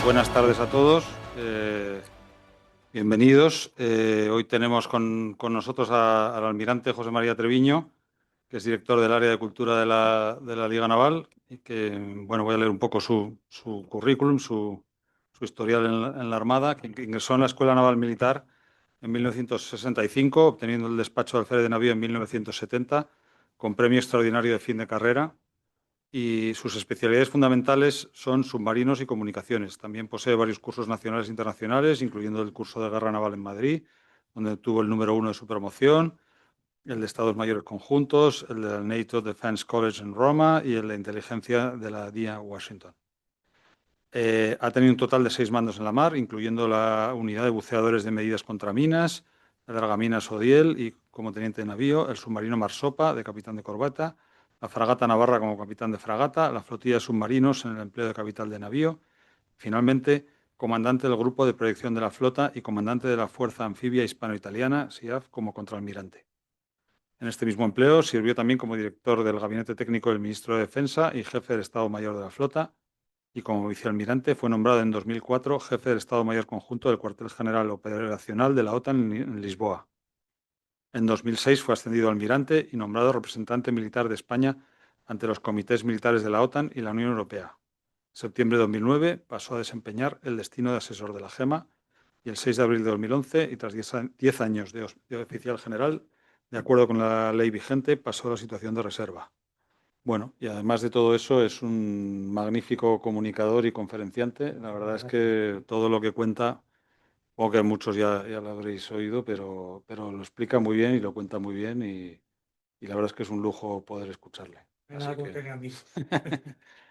Buenas tardes a todos. Bienvenidos. Hoy tenemos con nosotros al almirante José María Treviño, que es director del área de cultura de la Liga Naval, y que, bueno, voy a leer un poco su currículum, su historial en la Armada, que ingresó en la Escuela Naval Militar en 1965, obteniendo el despacho de alférez de navío en 1970, con premio extraordinario de fin de carrera. Y sus especialidades fundamentales son submarinos y comunicaciones. También posee varios cursos nacionales e internacionales, incluyendo el curso de guerra naval en Madrid, donde obtuvo el número 1 de su promoción, el de Estados Mayores Conjuntos, el del NATO Defense College en Roma y el de inteligencia de la DIA Washington. Ha tenido un total de 6 mandos en la mar, incluyendo la unidad de buceadores de medidas contra minas, la dragaminas Odiel y, como teniente de navío, el submarino Marsopa, de capitán de corbeta, la fragata Navarra como capitán de fragata, la flotilla de submarinos en el empleo de capitán de navío, finalmente, comandante del grupo de proyección de la flota y comandante de la Fuerza Anfibia Hispano-Italiana, SIAF, como contraalmirante. En este mismo empleo sirvió también como director del Gabinete Técnico del Ministro de Defensa y jefe del Estado Mayor de la Flota, y como vicealmirante fue nombrado en 2004 jefe del Estado Mayor Conjunto del Cuartel General Operacional de la OTAN en Lisboa. En 2006 fue ascendido a almirante y nombrado representante militar de España ante los comités militares de la OTAN y la Unión Europea. En septiembre de 2009 pasó a desempeñar el destino de asesor de la GEMA y el 6 de abril de 2011, y tras 10 años de oficial general, de acuerdo con la ley vigente, pasó a la situación de reserva. Bueno, y además de todo eso, es un magnífico comunicador y conferenciante. La verdad es que todo lo que cuenta, o que muchos ya lo habréis oído, pero lo explica muy bien y lo cuenta muy bien, y la verdad es que es un lujo poder escucharle. Nada Así como que, tener a mí.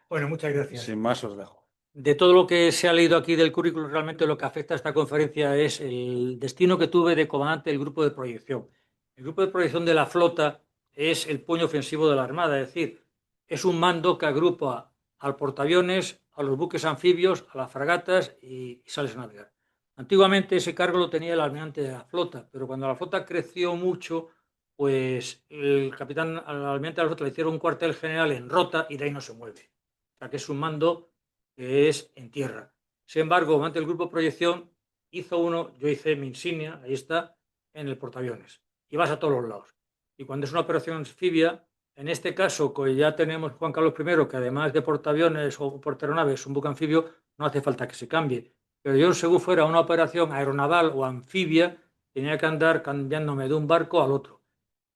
Bueno, muchas gracias. sin más, os dejo. De todo lo que se ha leído aquí del currículum, realmente lo que afecta a esta conferencia es el destino que tuve de comandante del grupo de proyección. El grupo de proyección de la flota es el puño ofensivo de la Armada, es decir, es un mando que agrupa al portaaviones, a los buques anfibios, a las fragatas y sales a navegar. Antiguamente ese cargo lo tenía el almirante de la flota, pero cuando la flota creció mucho, pues el capitán, al almirante de la flota le hicieron un cuartel general en Rota y de ahí no se mueve. O sea que es un mando que es en tierra. Sin embargo, ante el grupo Proyección hizo uno, yo hice mi insignia, ahí está, en el portaaviones. Y vas a todos los lados. Y cuando es una operación anfibia, en este caso, que ya tenemos Juan Carlos I, que además de portaaviones o portaeronaves es un buque anfibio, no hace falta que se cambie. Pero yo, según fuera una operación aeronaval o anfibia, tenía que andar cambiándome de un barco al otro.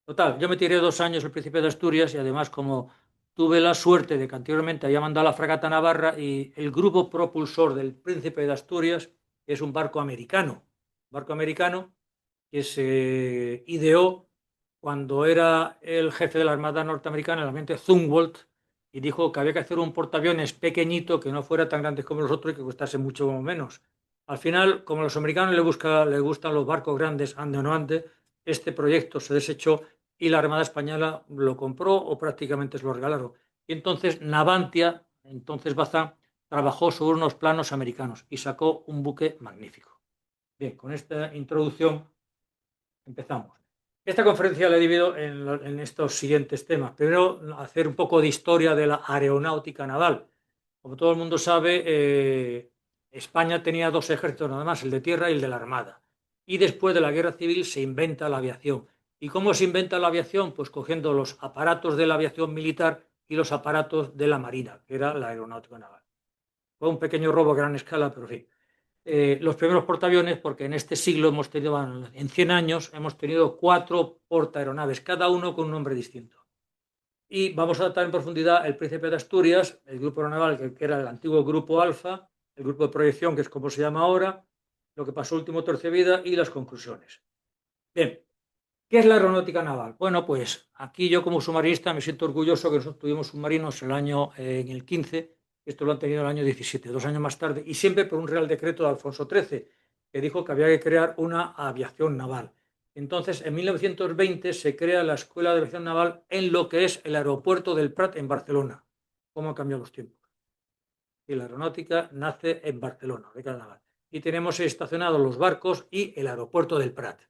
Total, yo me tiré 2 años el Príncipe de Asturias y además como tuve la suerte de que anteriormente había mandado la fragata Navarra y el grupo propulsor del Príncipe de Asturias es un barco americano que se ideó cuando era el jefe de la Armada norteamericana, el almirante Zumwalt, y dijo que había que hacer un portaaviones pequeñito que no fuera tan grande como los otros y que costase mucho menos. Al final, como a los americanos les gustan los barcos grandes, ande o no ande, este proyecto se desechó y la Armada Española lo compró o prácticamente se lo regalaron. Y entonces Navantia, entonces Bazán, trabajó sobre unos planos americanos y sacó un buque magnífico. Bien, con esta introducción empezamos. Esta conferencia la he dividido en estos siguientes temas. Primero, hacer un poco de historia de la aeronáutica naval. Como todo el mundo sabe, España tenía dos ejércitos nada más, el de tierra y el de la armada. Y después de la guerra civil se inventa la aviación. ¿Y cómo se inventa la aviación? Pues cogiendo los aparatos de la aviación militar y los aparatos de la marina, que era la aeronáutica naval. Fue un pequeño robo a gran escala, pero sí. Los primeros portaaviones, porque en este siglo hemos tenido, en 100 años, hemos tenido 4 portaaeronaves, cada uno con un nombre distinto. Y vamos a tratar en profundidad el Príncipe de Asturias, el grupo aeronaval, que era el antiguo grupo Alfa, el grupo de proyección, que es como se llama ahora, lo que pasó último tercio de vida y las conclusiones. Bien, ¿qué es la aeronáutica naval? Bueno, pues aquí yo como submarinista me siento orgulloso que nosotros tuvimos submarinos en el 15, esto lo han tenido en el año 17, 2 años más tarde, y siempre por un Real Decreto de Alfonso XIII, que dijo que había que crear una aviación naval. Entonces, en 1920 se crea la Escuela de Aviación Naval en lo que es el aeropuerto del Prat en Barcelona. ¿Cómo han cambiado los tiempos? Y la aeronáutica nace en Barcelona, de cada naval. Y tenemos estacionados los barcos y el aeropuerto del Prat.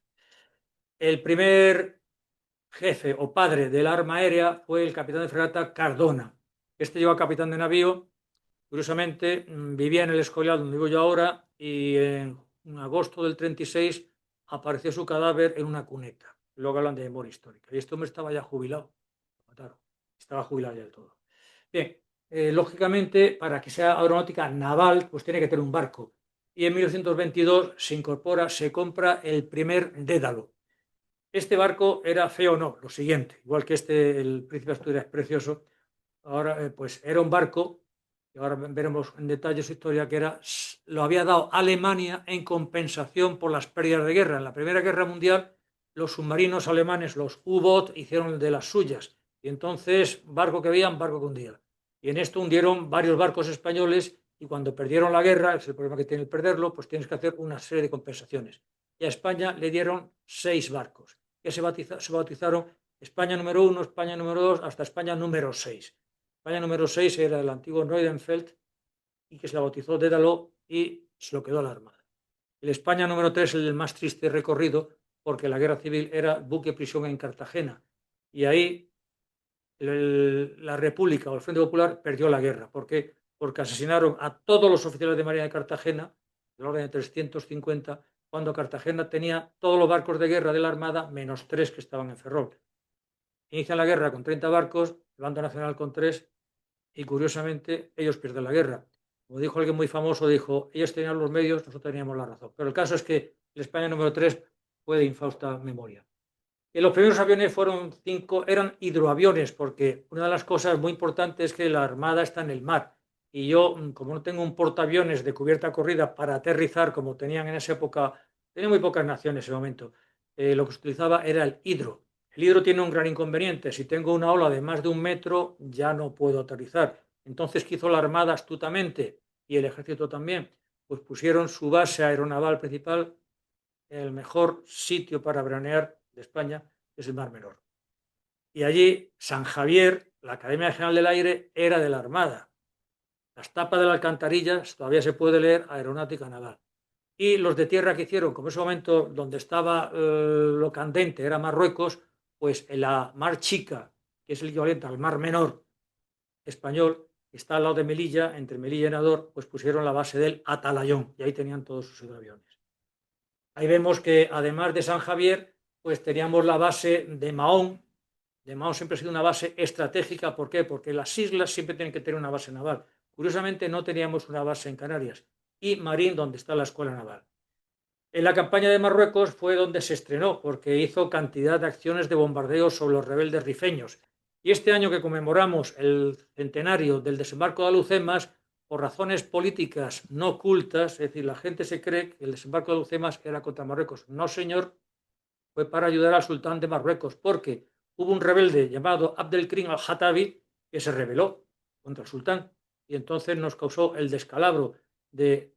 El primer jefe o padre del arma aérea fue el capitán de fragata Cardona. Este llegó a capitán de navío Curiosamente, vivía en el Escorial, donde vivo yo ahora, y en agosto del 36 apareció su cadáver en una cuneta. Luego hablan de memoria histórica. Y este hombre estaba ya jubilado. Lo mataron. Estaba jubilado ya del todo. Bien, lógicamente, para que sea aeronáutica naval, pues tiene que tener un barco. Y en 1922 se compra el primer Dédalo. Este barco era feo o no, lo siguiente, igual que este, el Príncipe de Asturias precioso. Ahora, pues era un barco, y ahora veremos en detalle su historia, que lo había dado Alemania en compensación por las pérdidas de guerra. En la Primera Guerra Mundial, los submarinos alemanes, los U-Boot, hicieron de las suyas. Y entonces, barco que veían, barco que hundían. Y en esto hundieron varios barcos españoles y cuando perdieron la guerra, es el problema que tiene el perderlo, pues tienes que hacer una serie de compensaciones. Y a España le dieron 6 barcos, que se bautizaron España número 1, España número 2, hasta España número 6. España número 6 era el antiguo Neudenfeld y que se la bautizó Dédalo y se lo quedó a la Armada. El España número 3 es el más triste recorrido porque la guerra civil era buque prisión en Cartagena y ahí la República o el Frente Popular perdió la guerra. ¿Por qué? Porque asesinaron a todos los oficiales de Marina de Cartagena, del orden de 350, cuando Cartagena tenía todos los barcos de guerra de la Armada, menos 3 que estaban en Ferrol. Inician la guerra con 30 barcos, el bando nacional con 3, y curiosamente ellos pierden la guerra. Como dijo alguien muy famoso, dijo, ellos tenían los medios, nosotros teníamos la razón. Pero el caso es que el España número 3 fue de infausta memoria. Y los primeros aviones fueron 5, eran hidroaviones, porque una de las cosas muy importantes es que la Armada está en el mar. Y yo, como no tengo un portaaviones de cubierta corrida para aterrizar, como tenían en esa época, tenía muy pocas naciones en ese momento, lo que se utilizaba era el hidro. El hidro tiene un gran inconveniente. Si tengo una ola de más de 1 metro, ya no puedo aterrizar. Entonces, ¿qué hizo la Armada astutamente? Y el Ejército también. Pues pusieron su base aeronaval principal en el mejor sitio para veranear de España, que es el Mar Menor. Y allí, San Javier, la Academia General del Aire, era de la Armada. Las tapas de las alcantarillas todavía se puede leer Aeronáutica Naval. Y los de tierra que hicieron, como en ese momento donde estaba lo candente era Marruecos, pues en la Mar Chica, que es el equivalente al Mar Menor español, que está al lado de Melilla, entre Melilla y Nador, pues pusieron la base del Atalayón y ahí tenían todos sus hidroaviones. Ahí vemos que además de San Javier, pues teníamos la base de Mahón. De Mahón siempre ha sido una base estratégica. ¿Por qué? Porque las islas siempre tienen que tener una base naval. Curiosamente no teníamos una base en Canarias. Y Marín, donde está la Escuela Naval. En la campaña de Marruecos fue donde se estrenó, porque hizo cantidad de acciones de bombardeo sobre los rebeldes rifeños. Y este año que conmemoramos el centenario del desembarco de Alhucemas, por razones políticas no ocultas, es decir, la gente se cree que el desembarco de Alhucemas era contra Marruecos. No, señor, fue para ayudar al sultán de Marruecos, porque hubo un rebelde llamado Abdelkrim al-Hatabi que se rebeló contra el sultán y entonces nos causó el descalabro de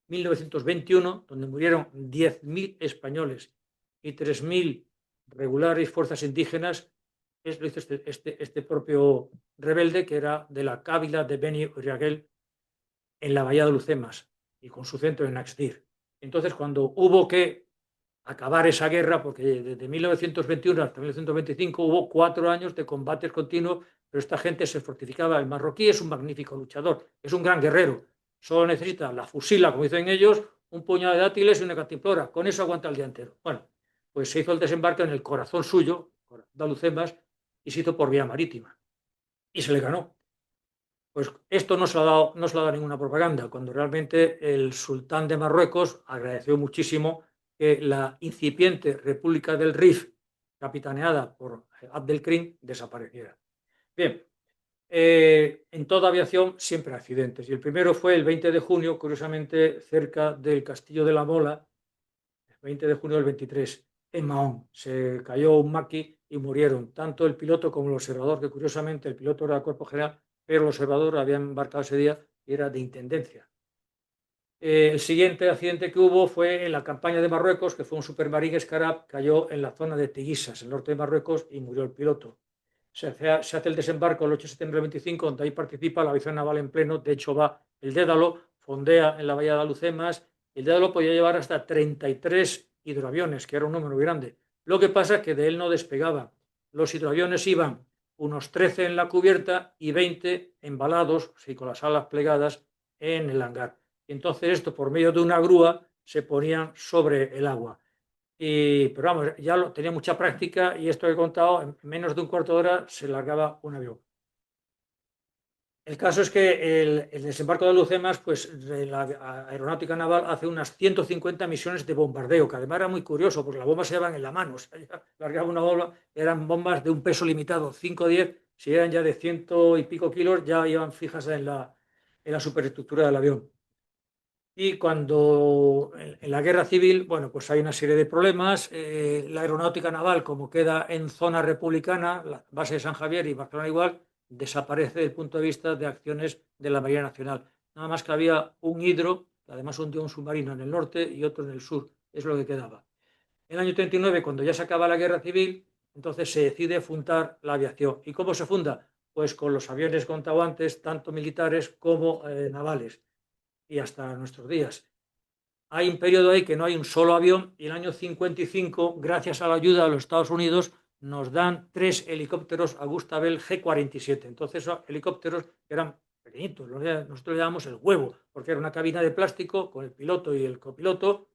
1921, donde murieron 10.000 españoles y 3.000 regulares fuerzas indígenas. Lo hizo este propio rebelde, que era de la cábila de Beni Uriagel en la bahía de Lucemas y con su centro en Axdir. Entonces, cuando hubo que acabar esa guerra, porque desde 1921 hasta 1925 hubo 4 años de combates continuos, pero esta gente se fortificaba. El marroquí es un magnífico luchador, es un gran guerrero, solo necesita la fusila, como dicen ellos, un puñado de dátiles y una cantimplora, con eso aguanta el día entero. Bueno, pues se hizo el desembarco en el corazón suyo, de Alhucemas, y se hizo por vía marítima, y se le ganó. Pues esto no se lo ha dado ninguna propaganda, cuando realmente el sultán de Marruecos agradeció muchísimo que la incipiente República del Rif, capitaneada por Abdelkrim, desapareciera. Bien, en toda aviación siempre hay accidentes, y el primero fue el 20 de junio, curiosamente cerca del Castillo de la Mola, el 20 de junio del 23, en Mahón. Se cayó un maqui y murieron tanto el piloto como el observador, que curiosamente el piloto era del Cuerpo General, pero el observador había embarcado ese día y era de intendencia. El siguiente accidente que hubo fue en la campaña de Marruecos, que fue un supermarín Escarab, cayó en la zona de Tiguisas, en el norte de Marruecos, y murió el piloto. Se hace el desembarco el 8 de septiembre del 25, donde ahí participa la aviación naval en pleno. De hecho, va el Dédalo, fondea en la bahía de Alhucemas. El Dédalo podía llevar hasta 33 hidroaviones, que era un número muy grande. Lo que pasa es que de él no despegaba. Los hidroaviones iban unos 13 en la cubierta y 20 embalados, sí, con las alas plegadas, en el hangar. Y entonces esto, por medio de una grúa, se ponían sobre el agua. Pero vamos, ya tenía mucha práctica y esto que he contado, en menos de un cuarto de hora se largaba un avión. El caso es que el desembarco de Alhucemas, pues la Aeronáutica Naval hace unas 150 misiones de bombardeo, que además era muy curioso, porque las bombas se llevaban en la mano, o sea, ya largaba una bomba, eran bombas de un peso limitado, 5 o 10, si eran ya de ciento y pico kilos, ya iban fijas en la superestructura del avión. Y cuando en la guerra civil, bueno, pues hay una serie de problemas. La aeronáutica naval, como queda en zona republicana, la base de San Javier y Barcelona igual, desaparece desde el punto de vista de acciones de la Marina Nacional. Nada más que había un hidro, que además hundió un submarino en el norte y otro en el sur, es lo que quedaba. En el año 39, cuando ya se acaba la guerra civil, entonces se decide fundar la aviación. ¿Y cómo se funda? Pues con los aviones contado antes, tanto militares como navales, y hasta nuestros días. Hay un periodo ahí que no hay un solo avión y en el año 55, gracias a la ayuda de los Estados Unidos, nos dan 3 helicópteros Augusta Bell G-47. Entonces, esos helicópteros eran pequeñitos, nosotros le llamamos el huevo, porque era una cabina de plástico con el piloto y el copiloto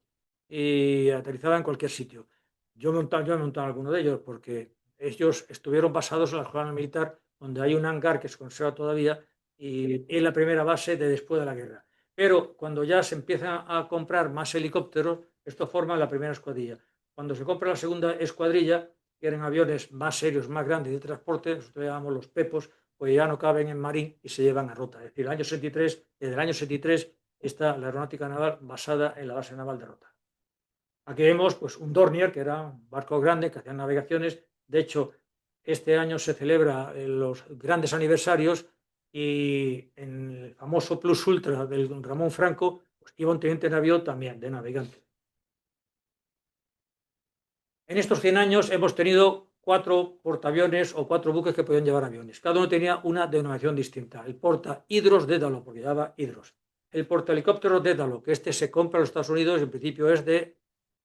y aterrizaba en cualquier sitio. Yo he montado alguno de ellos porque ellos estuvieron basados en la escuela militar, donde hay un hangar que se conserva todavía y es la primera base de después de la guerra. Pero cuando ya se empiezan a comprar más helicópteros, esto forma la primera escuadrilla. Cuando se compra la segunda escuadrilla, que eran aviones más serios, más grandes de transporte, nosotros llamamos los Pepos, pues ya no caben en Marín y se llevan a Rota. Es decir, desde el año 63 está la aeronáutica naval basada en la base naval de Rota. Aquí vemos pues, un Dornier, que era un barco grande que hacía navegaciones. De hecho, este año se celebra los grandes aniversarios y en el famoso Plus Ultra del Ramón Franco pues, iba un teniente de navío también, de navegante. En estos 100 años hemos tenido 4 portaaviones o 4 buques que podían llevar aviones. Cada uno tenía una denominación distinta. El porta Hidros Dédalo, porque llevaba hidros. El porta helicópteros Dédalo, que este se compra en los Estados Unidos y en principio es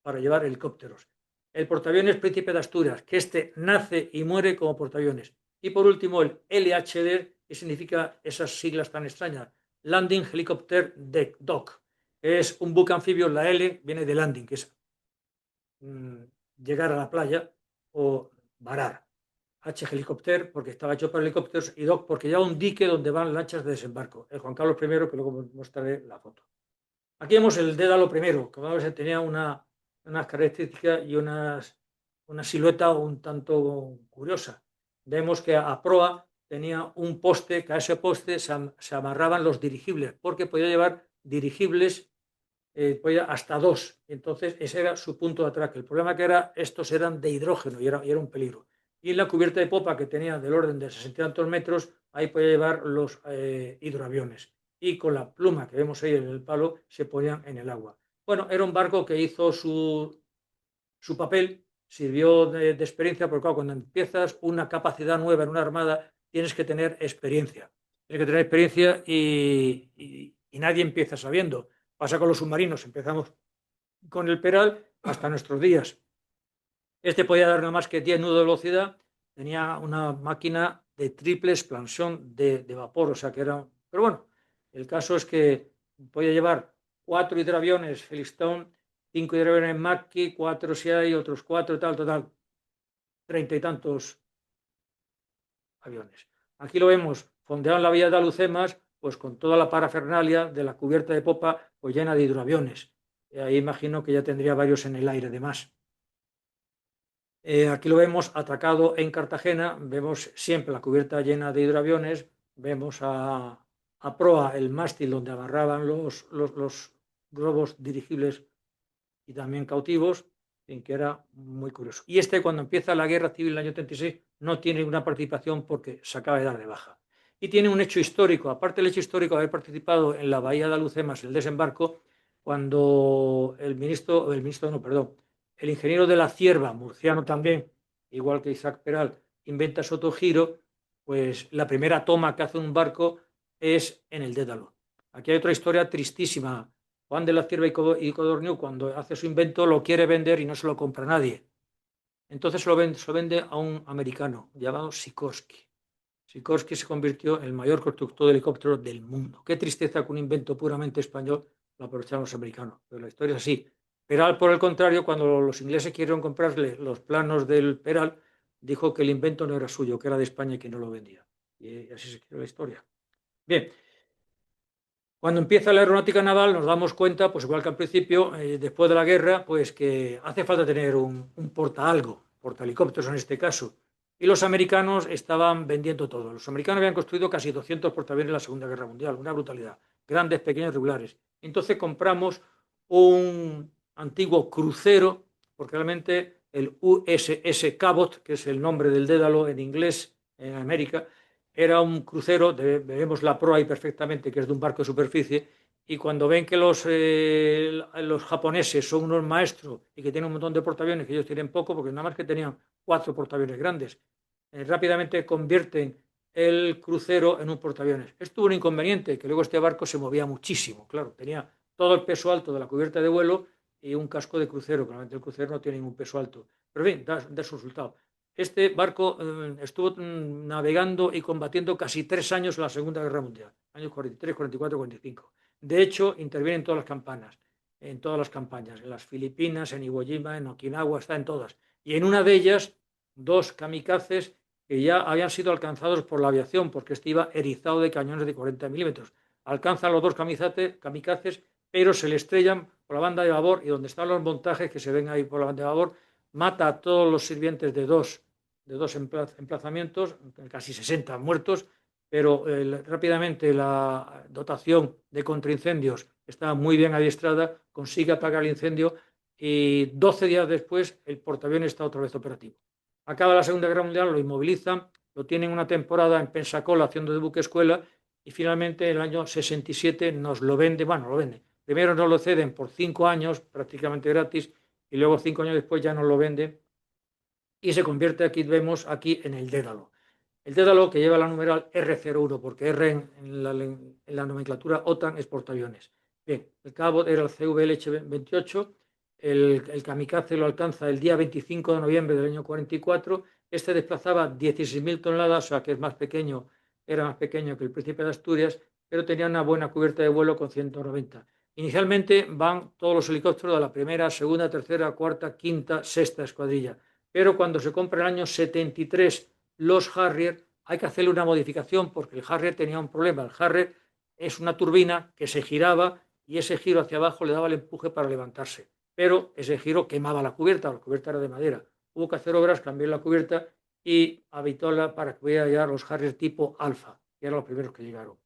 para llevar helicópteros. El portaaviones Príncipe de Asturias, que este nace y muere como portaaviones. Y por último el LHD, que significa esas siglas tan extrañas, Landing Helicopter Dock, que es un buque anfibio, la L viene de landing, que es llegar a la playa o varar. H helicópter porque estaba hecho para helicópteros y dock porque lleva un dique donde van lanchas de desembarco. El Juan Carlos I, que luego mostraré la foto. Aquí vemos el Dédalo I, que tenía unas características y una silueta un tanto curiosa. Vemos que a proa tenía un poste, que a ese poste se amarraban los dirigibles, porque podía llevar dirigibles hasta 2. Entonces, ese era su punto de atraque. El problema que era, estos eran de hidrógeno y era un peligro. Y en la cubierta de popa, que tenía del orden de 60 y tantos metros, ahí podía llevar los hidroaviones. Y con la pluma que vemos ahí en el palo, se ponían en el agua. Bueno, era un barco que hizo su papel, sirvió de experiencia, porque claro, cuando empiezas una capacidad nueva en una armada, tienes que tener experiencia. Tienes que tener experiencia y nadie empieza sabiendo. Pasa con los submarinos, empezamos con el Peral hasta nuestros días. Este podía dar nada más que 10 nudos de velocidad, tenía una máquina de triple expansión de vapor, o sea que era... Pero bueno, el caso es que podía llevar 4 hidroaviones Felixstowe, 5 hidroaviones Macchi, 4 si hay, otros 4 tal, total, 30 y tantos aviones. Aquí lo vemos, fondeado en la vía de Alhucemas, pues con toda la parafernalia de la cubierta de popa pues llena de hidroaviones. Ahí imagino que ya tendría varios en el aire de más. Aquí lo vemos atracado en Cartagena, vemos siempre la cubierta llena de hidroaviones, vemos a proa el mástil donde agarraban los globos dirigibles y también cautivos, en que era muy curioso. Y este, cuando empieza la guerra civil en el año 36, no tiene ninguna participación porque se acaba de dar de baja. Y tiene un hecho histórico, aparte del hecho histórico de haber participado en la bahía de Alhucemas, el desembarco, cuando el ingeniero de la Cierva, murciano también, igual que Isaac Peral, inventa Sotogiro, pues la primera toma que hace un barco es en el Dédalo. Aquí hay otra historia tristísima. Juan de la Cierva y Codorniu, cuando hace su invento, lo quiere vender y no se lo compra nadie. Entonces se lo vende a un americano llamado Sikorsky. Sikorsky se convirtió en el mayor constructor de helicópteros del mundo. Qué tristeza que un invento puramente español lo aprovecharon los americanos, pero la historia es así. Peral, por el contrario, cuando los ingleses quisieron comprarle los planos del Peral, dijo que el invento no era suyo, que era de España y que no lo vendía. Y así se quedó la historia. Bien, cuando empieza la aeronáutica naval nos damos cuenta, pues igual que al principio, después de la guerra, pues que hace falta tener un portaalgo, portahelicópteros en este caso. Y los americanos estaban vendiendo todo. Los americanos habían construido casi 200 portaaviones en la Segunda Guerra Mundial, una brutalidad. Grandes, pequeños, regulares. Entonces compramos un antiguo crucero, porque realmente el USS Cabot, que es el nombre del Dédalo en inglés en América, era un crucero, vemos la proa ahí perfectamente, que es de un barco de superficie, y cuando ven que los japoneses son unos maestros y que tienen un montón de portaaviones, que ellos tienen poco, porque nada más que tenían 4 portaaviones grandes, rápidamente convierten el crucero en un portaaviones. Esto tuvo un inconveniente, que luego este barco se movía muchísimo, claro, tenía todo el peso alto de la cubierta de vuelo y un casco de crucero, claramente el crucero no tiene ningún peso alto, pero bien, da su resultado. Este barco estuvo navegando y combatiendo casi 3 años en la Segunda Guerra Mundial, años 43, 44, 45. De hecho, interviene en todas las campañas, en las Filipinas, en Iwo Jima, en Okinawa, está en todas. Y en una de ellas, 2 kamikazes que ya habían sido alcanzados por la aviación, porque este iba erizado de cañones de 40 milímetros. Alcanzan los 2 kamikazes, pero se le estrellan por la banda de babor, y donde están los montajes que se ven ahí por la banda de babor, mata a todos los sirvientes de dos emplazamientos, casi 60 muertos, pero rápidamente la dotación de contraincendios está muy bien adiestrada, consigue apagar el incendio y 12 días después el portaaviones está otra vez operativo. Acaba la Segunda Guerra Mundial, lo inmovilizan, lo tienen una temporada en Pensacola haciendo de buque escuela y finalmente en el año 67 nos lo vende, bueno, lo vende. Primero nos lo ceden por 5 años, prácticamente gratis, y luego 5 años después ya nos lo vende y se convierte, aquí vemos, aquí en el Dédalo. El Dédalo que lleva la numeral R01, porque R en la nomenclatura OTAN es portaaviones. Bien, el cabo era el CVLH-28, el kamikaze lo alcanza el día 25 de noviembre del año 44, este desplazaba 16.000 toneladas, o sea que es más pequeño, era más pequeño que el Príncipe de Asturias, pero tenía una buena cubierta de vuelo con 190. Inicialmente van todos los helicópteros de la primera, segunda, tercera, cuarta, quinta, sexta escuadrilla, pero cuando se compra en el año 73 los Harrier, hay que hacerle una modificación porque el Harrier tenía un problema. El Harrier es una turbina que se giraba y ese giro hacia abajo le daba el empuje para levantarse, pero ese giro quemaba la cubierta era de madera. Hubo que hacer obras, cambiar la cubierta y habitarla para que pudiera llegar los Harrier tipo Alfa, que eran los primeros que llegaron.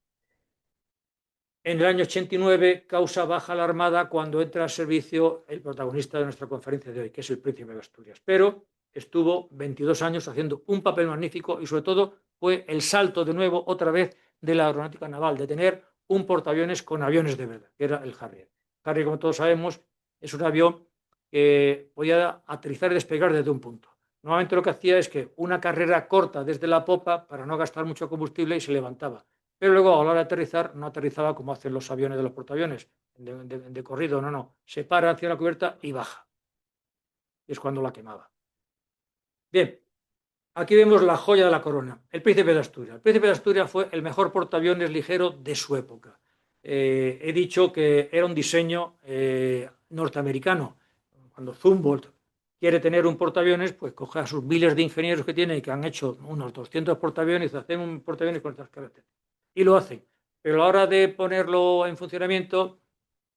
En el año 89 causa baja la Armada cuando entra al servicio el protagonista de nuestra conferencia de hoy, que es el Príncipe de Asturias. Pero estuvo 22 años haciendo un papel magnífico y sobre todo fue el salto de nuevo otra vez de la aeronáutica naval, de tener un portaaviones con aviones de verdad, que era el Harrier. Harrier, como todos sabemos, es un avión que podía aterrizar y despegar desde un punto. Normalmente lo que hacía es que una carrera corta desde la popa para no gastar mucho combustible y se levantaba, pero luego a la hora de aterrizar no aterrizaba como hacen los aviones de los portaaviones, de corrido, no, se para hacia la cubierta y baja. Y es cuando la quemaba. Bien, aquí vemos la joya de la corona, el Príncipe de Asturias. El Príncipe de Asturias fue el mejor portaaviones ligero de su época. He dicho que era un diseño norteamericano. Cuando Zumboldt quiere tener un portaaviones, pues coge a sus miles de ingenieros que tiene y que han hecho unos 200 portaaviones y hacen un portaaviones con estas características. Y lo hacen. Pero a la hora de ponerlo en funcionamiento,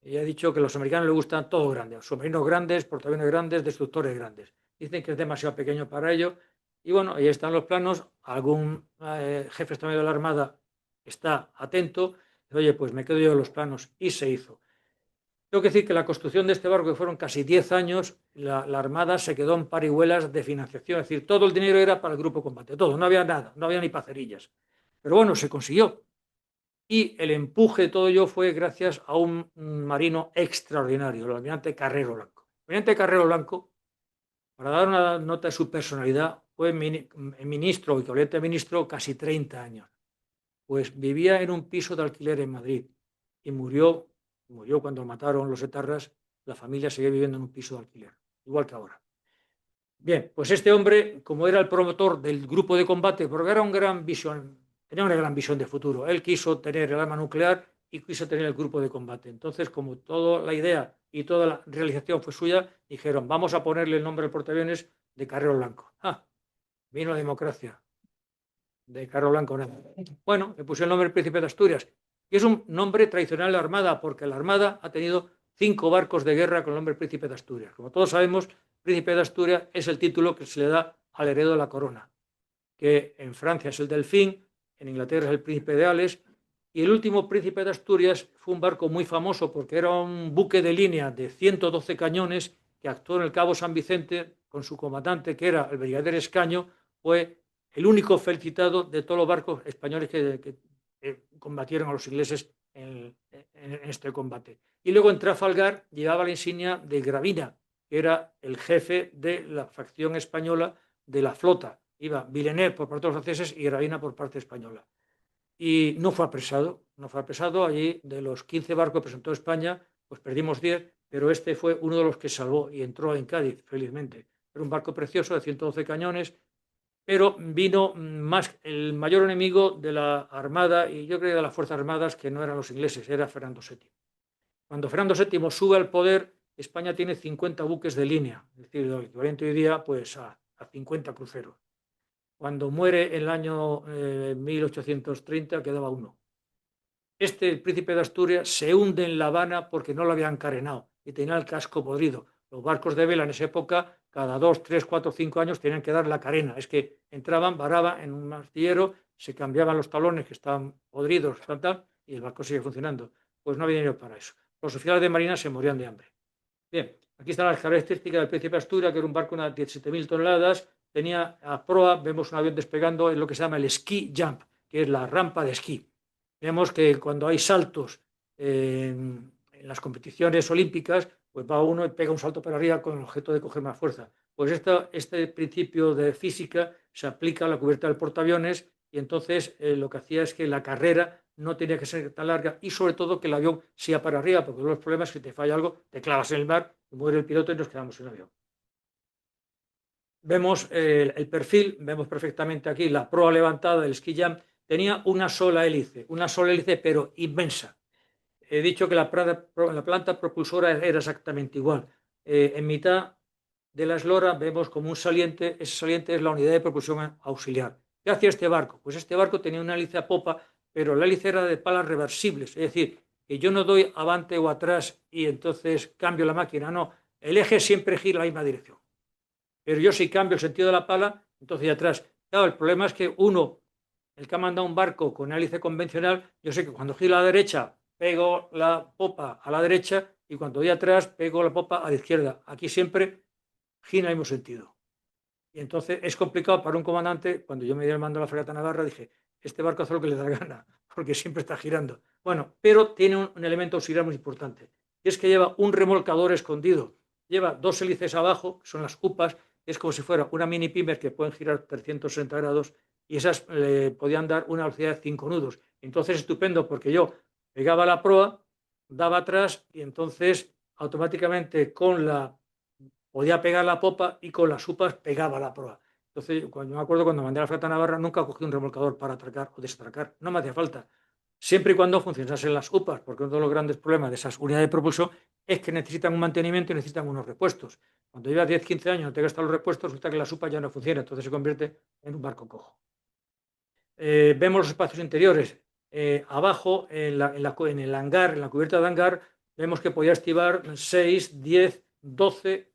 ya he dicho que a los americanos les gustan todo grande, submarinos grandes, portaaviones grandes, destructores grandes. Dicen que es demasiado pequeño para ello. Y bueno, ahí están los planos. Algún jefe estado de la Armada está atento. Oye, pues me quedo yo en los planos. Y se hizo. Tengo que decir que la construcción de este barco, que fueron casi 10 años, la Armada se quedó en parihuelas de financiación. Es decir, todo el dinero era para el grupo combate, todo, no había nada, no había ni pacerillas. Pero bueno, se consiguió. Y el empuje de todo ello fue gracias a un marino extraordinario, el almirante Carrero Blanco. El almirante Carrero Blanco, para dar una nota de su personalidad, fue ministro, equivalente a ministro, casi 30 años. Pues vivía en un piso de alquiler en Madrid y murió cuando mataron los etarras. La familia seguía viviendo en un piso de alquiler, igual que ahora. Bien, pues este hombre, como era el promotor del grupo de combate, porque era un gran visión, tenía una gran visión de futuro. Él quiso tener el arma nuclear y quiso tener el grupo de combate. Entonces, como toda la idea y toda la realización fue suya, dijeron, vamos a ponerle el nombre del portaaviones de Carrero Blanco. Ah, vino la democracia de Carrero Blanco. ¿No? Bueno, le puse el nombre Príncipe de Asturias. Y es un nombre tradicional de la Armada, porque la Armada ha tenido 5 barcos de guerra con el nombre Príncipe de Asturias. Como todos sabemos, Príncipe de Asturias es el título que se le da al heredero de la corona, que en Francia es el Delfín, en Inglaterra es el Príncipe de Gales, y el último Príncipe de Asturias fue un barco muy famoso porque era un buque de línea de 112 cañones que actuó en el Cabo San Vicente con su comandante, que era el brigadier Escaño, fue el único felicitado de todos los barcos españoles que combatieron a los ingleses en este combate. Y luego en Trafalgar llevaba la insignia de Gravina, que era el jefe de la facción española de la flota. Iba Villeneuve por parte de los franceses y Gravina por parte española. Y no fue apresado, no fue apresado. Allí, de los 15 barcos que presentó España, pues perdimos 10, pero este fue uno de los que salvó y entró en Cádiz, felizmente. Era un barco precioso de 112 cañones, pero vino más el mayor enemigo de la Armada y yo creo de las Fuerzas Armadas, que no eran los ingleses, era Fernando VII. Cuando Fernando VII sube al poder, España tiene 50 buques de línea, es decir, el equivalente hoy día pues, a 50 cruceros. Cuando muere en el año 1830 quedaba uno. El príncipe de Asturias, se hunde en La Habana porque no lo habían carenado y tenía el casco podrido. Los barcos de vela en esa época, cada 2, 3, 4, 5 años, tenían que dar la carena. Es que entraban, varaban en un astillero, se cambiaban los talones que estaban podridos, tal, y el barco sigue funcionando. Pues no había dinero para eso. Los oficiales de marina se morían de hambre. Bien, aquí están las características del Príncipe de Asturias, que era un barco de 17.000 toneladas. Tenía a proa, vemos un avión despegando en lo que se llama el ski jump, que es la rampa de esquí. Vemos que cuando hay saltos en las competiciones olímpicas, pues va uno y pega un salto para arriba con el objeto de coger más fuerza. Pues este principio de física se aplica a la cubierta del portaaviones y entonces lo que hacía es que la carrera no tenía que ser tan larga y sobre todo que el avión siga para arriba, porque uno de los problemas es que te falla algo, te clavas en el mar, muere el piloto y nos quedamos sin avión. Vemos el perfil, vemos perfectamente aquí la proa levantada del ski jump, tenía una sola hélice pero inmensa. He dicho que la planta propulsora era exactamente igual. En mitad de la eslora vemos como un saliente, ese saliente es la unidad de propulsión auxiliar. ¿Qué hacía este barco? Pues este barco tenía una hélice a popa, pero la hélice era de palas reversibles, es decir, que yo no doy avante o atrás y entonces cambio la máquina, no, el eje siempre gira en la misma dirección. Pero yo si cambio el sentido de la pala, entonces atrás. Claro, el problema es que el que ha mandado un barco con hélice convencional, yo sé que cuando giro a la derecha pego la popa a la derecha y cuando voy atrás pego la popa a la izquierda. Aquí siempre gira en el mismo sentido. Y entonces es complicado para un comandante. Cuando yo me di el mando a la fragata Navarra, dije, este barco hace lo que le da la gana, porque siempre está girando. Bueno, pero tiene un elemento auxiliar muy importante, y es que lleva un remolcador escondido. Lleva 2 hélices abajo, que son las cupas, es como si fuera una mini pimer que pueden girar 360 grados, y esas le podían dar una velocidad de 5 nudos. Entonces, estupendo, porque yo pegaba la proa, daba atrás, y entonces automáticamente podía pegar la popa y con las upas pegaba la proa. Entonces, cuando me acuerdo cuando mandé a la fragata Navarra, nunca cogí un remolcador para atracar o desatracar. No me hacía falta. Siempre y cuando funcionasen las upas, porque uno de los grandes problemas de esas unidades de propulsión es que necesitan un mantenimiento y necesitan unos repuestos. Cuando llevas 10, 15 años no te gastas los repuestos, resulta que las upas ya no funcionan, entonces se convierte en un barco cojo. Vemos los espacios interiores. Abajo, en el hangar, en la cubierta de hangar, vemos que podía estivar 6, 10, 12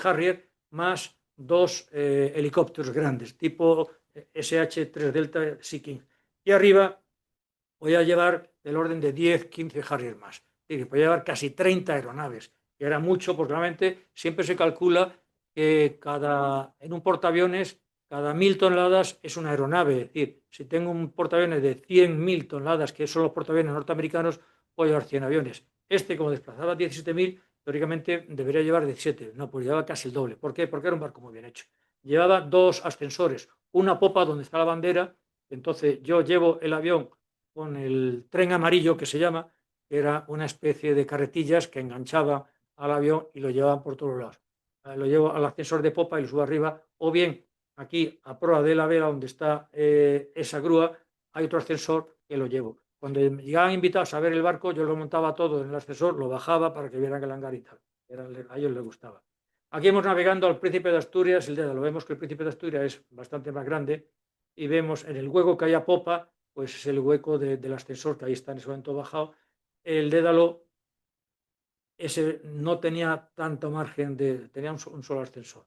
Harrier más 2 helicópteros grandes, tipo SH-3 Delta Sea King. Y arriba podía llevar del orden de 10, 15 Harrier más. Es decir, podía llevar casi 30 aeronaves, que era mucho, porque realmente siempre se calcula que en un portaaviones cada 1.000 toneladas es una aeronave. Es decir, si tengo un portaaviones de 100.000 toneladas, que son los portaaviones norteamericanos, puedo llevar 100 aviones. Como desplazaba 17.000, teóricamente debería llevar 17. No, pues llevaba casi el doble. ¿Por qué? Porque era un barco muy bien hecho. Llevaba 2 ascensores, una popa donde está la bandera. Entonces yo llevo el avión con el tren amarillo que se llama, que era una especie de carretillas que enganchaba al avión y lo llevaban por todos lados. lo llevo al ascensor de popa y lo subo arriba, o bien aquí a proa de la vela donde está esa grúa, hay otro ascensor que lo llevo. Cuando llegaban invitados a ver el barco, yo lo montaba todo en el ascensor, lo bajaba para que vieran el hangar y tal. A ellos les gustaba. Aquí hemos navegando al Príncipe de Asturias, lo vemos que el Príncipe de Asturias es bastante más grande y vemos en el hueco que hay a popa, pues es el hueco del ascensor que ahí está en ese momento bajado. El Dédalo ese no tenía tanto margen, tenía un solo ascensor,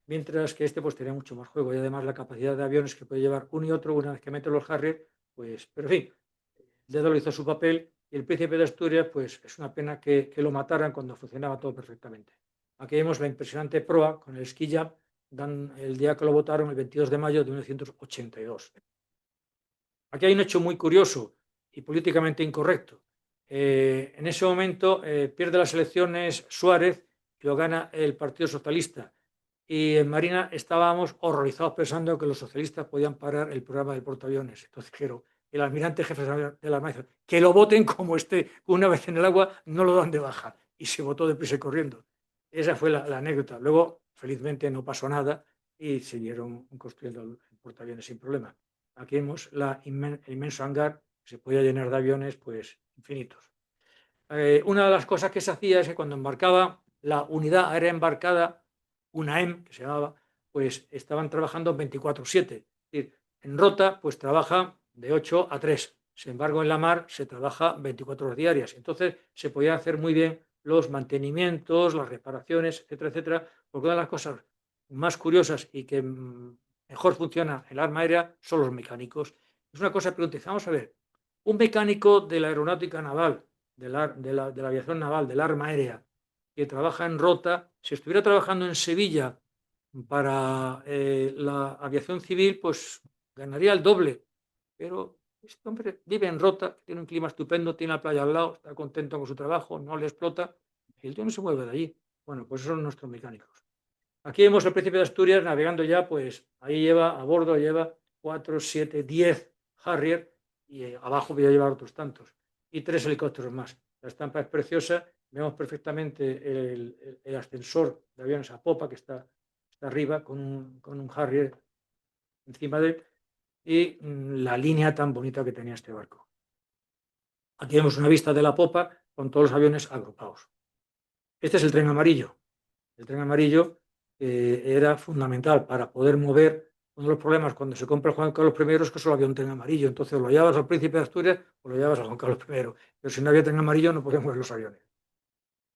mientras que este pues tenía mucho más juego y además la capacidad de aviones que puede llevar uno y otro una vez que mete los Harrier, pues, pero en fin, Dédalo hizo su papel y el Príncipe de Asturias, pues es una pena que lo mataran cuando funcionaba todo perfectamente. Aquí vemos la impresionante proa con el ski jump, dan el día que lo votaron, el 22 de mayo de 1982. Aquí hay un hecho muy curioso y políticamente incorrecto. En ese momento pierde las elecciones Suárez y lo gana el Partido Socialista. Y en Marina estábamos horrorizados pensando que los socialistas podían parar el programa del portaaviones. Entonces, claro, el almirante jefe de la Armada dijo, que lo voten como esté, una vez en el agua no lo dan de baja. Y se votó deprisa y corriendo. Esa fue la anécdota. Luego, felizmente, no pasó nada y siguieron construyendo el portaaviones sin problema. Aquí vemos el inmenso hangar que se podía llenar de aviones pues infinitos. Una de las cosas que se hacía es que cuando embarcaba la unidad aérea embarcada, una EM que se llamaba, pues estaban trabajando 24/7. Es decir, en rota pues trabaja de 8 a 3. Sin embargo, en la mar se trabaja 24 horas diarias. Entonces se podían hacer muy bien los mantenimientos, las reparaciones, etcétera, etcétera, porque una de las cosas más curiosas y que mejor funciona el arma aérea son los mecánicos. Es una cosa que pregunté, vamos a ver, un mecánico de la aeronáutica naval, de la aviación naval, del arma aérea, que trabaja en rota, si estuviera trabajando en Sevilla para la aviación civil, pues ganaría el doble. Pero este hombre vive en rota, tiene un clima estupendo, tiene la playa al lado, está contento con su trabajo, no le explota, y el tío no se mueve de allí. Bueno, pues esos son nuestros mecánicos. Aquí vemos el Príncipe de Asturias navegando ya, pues ahí a bordo lleva 4, 7, 10 Harrier y abajo voy a llevar otros tantos y 3 helicópteros más. La estampa es preciosa, vemos perfectamente el ascensor de aviones a popa que está arriba con un Harrier encima de él y la línea tan bonita que tenía este barco. Aquí vemos una vista de la popa con todos los aviones agrupados. Este es el tren amarillo. El tren amarillo era fundamental para poder mover. Uno de los problemas cuando se compra Juan Carlos I es que solo había un tren amarillo, entonces lo llevas al Príncipe de Asturias o lo llevas a Juan Carlos I, pero si no había tren amarillo no podían mover los aviones.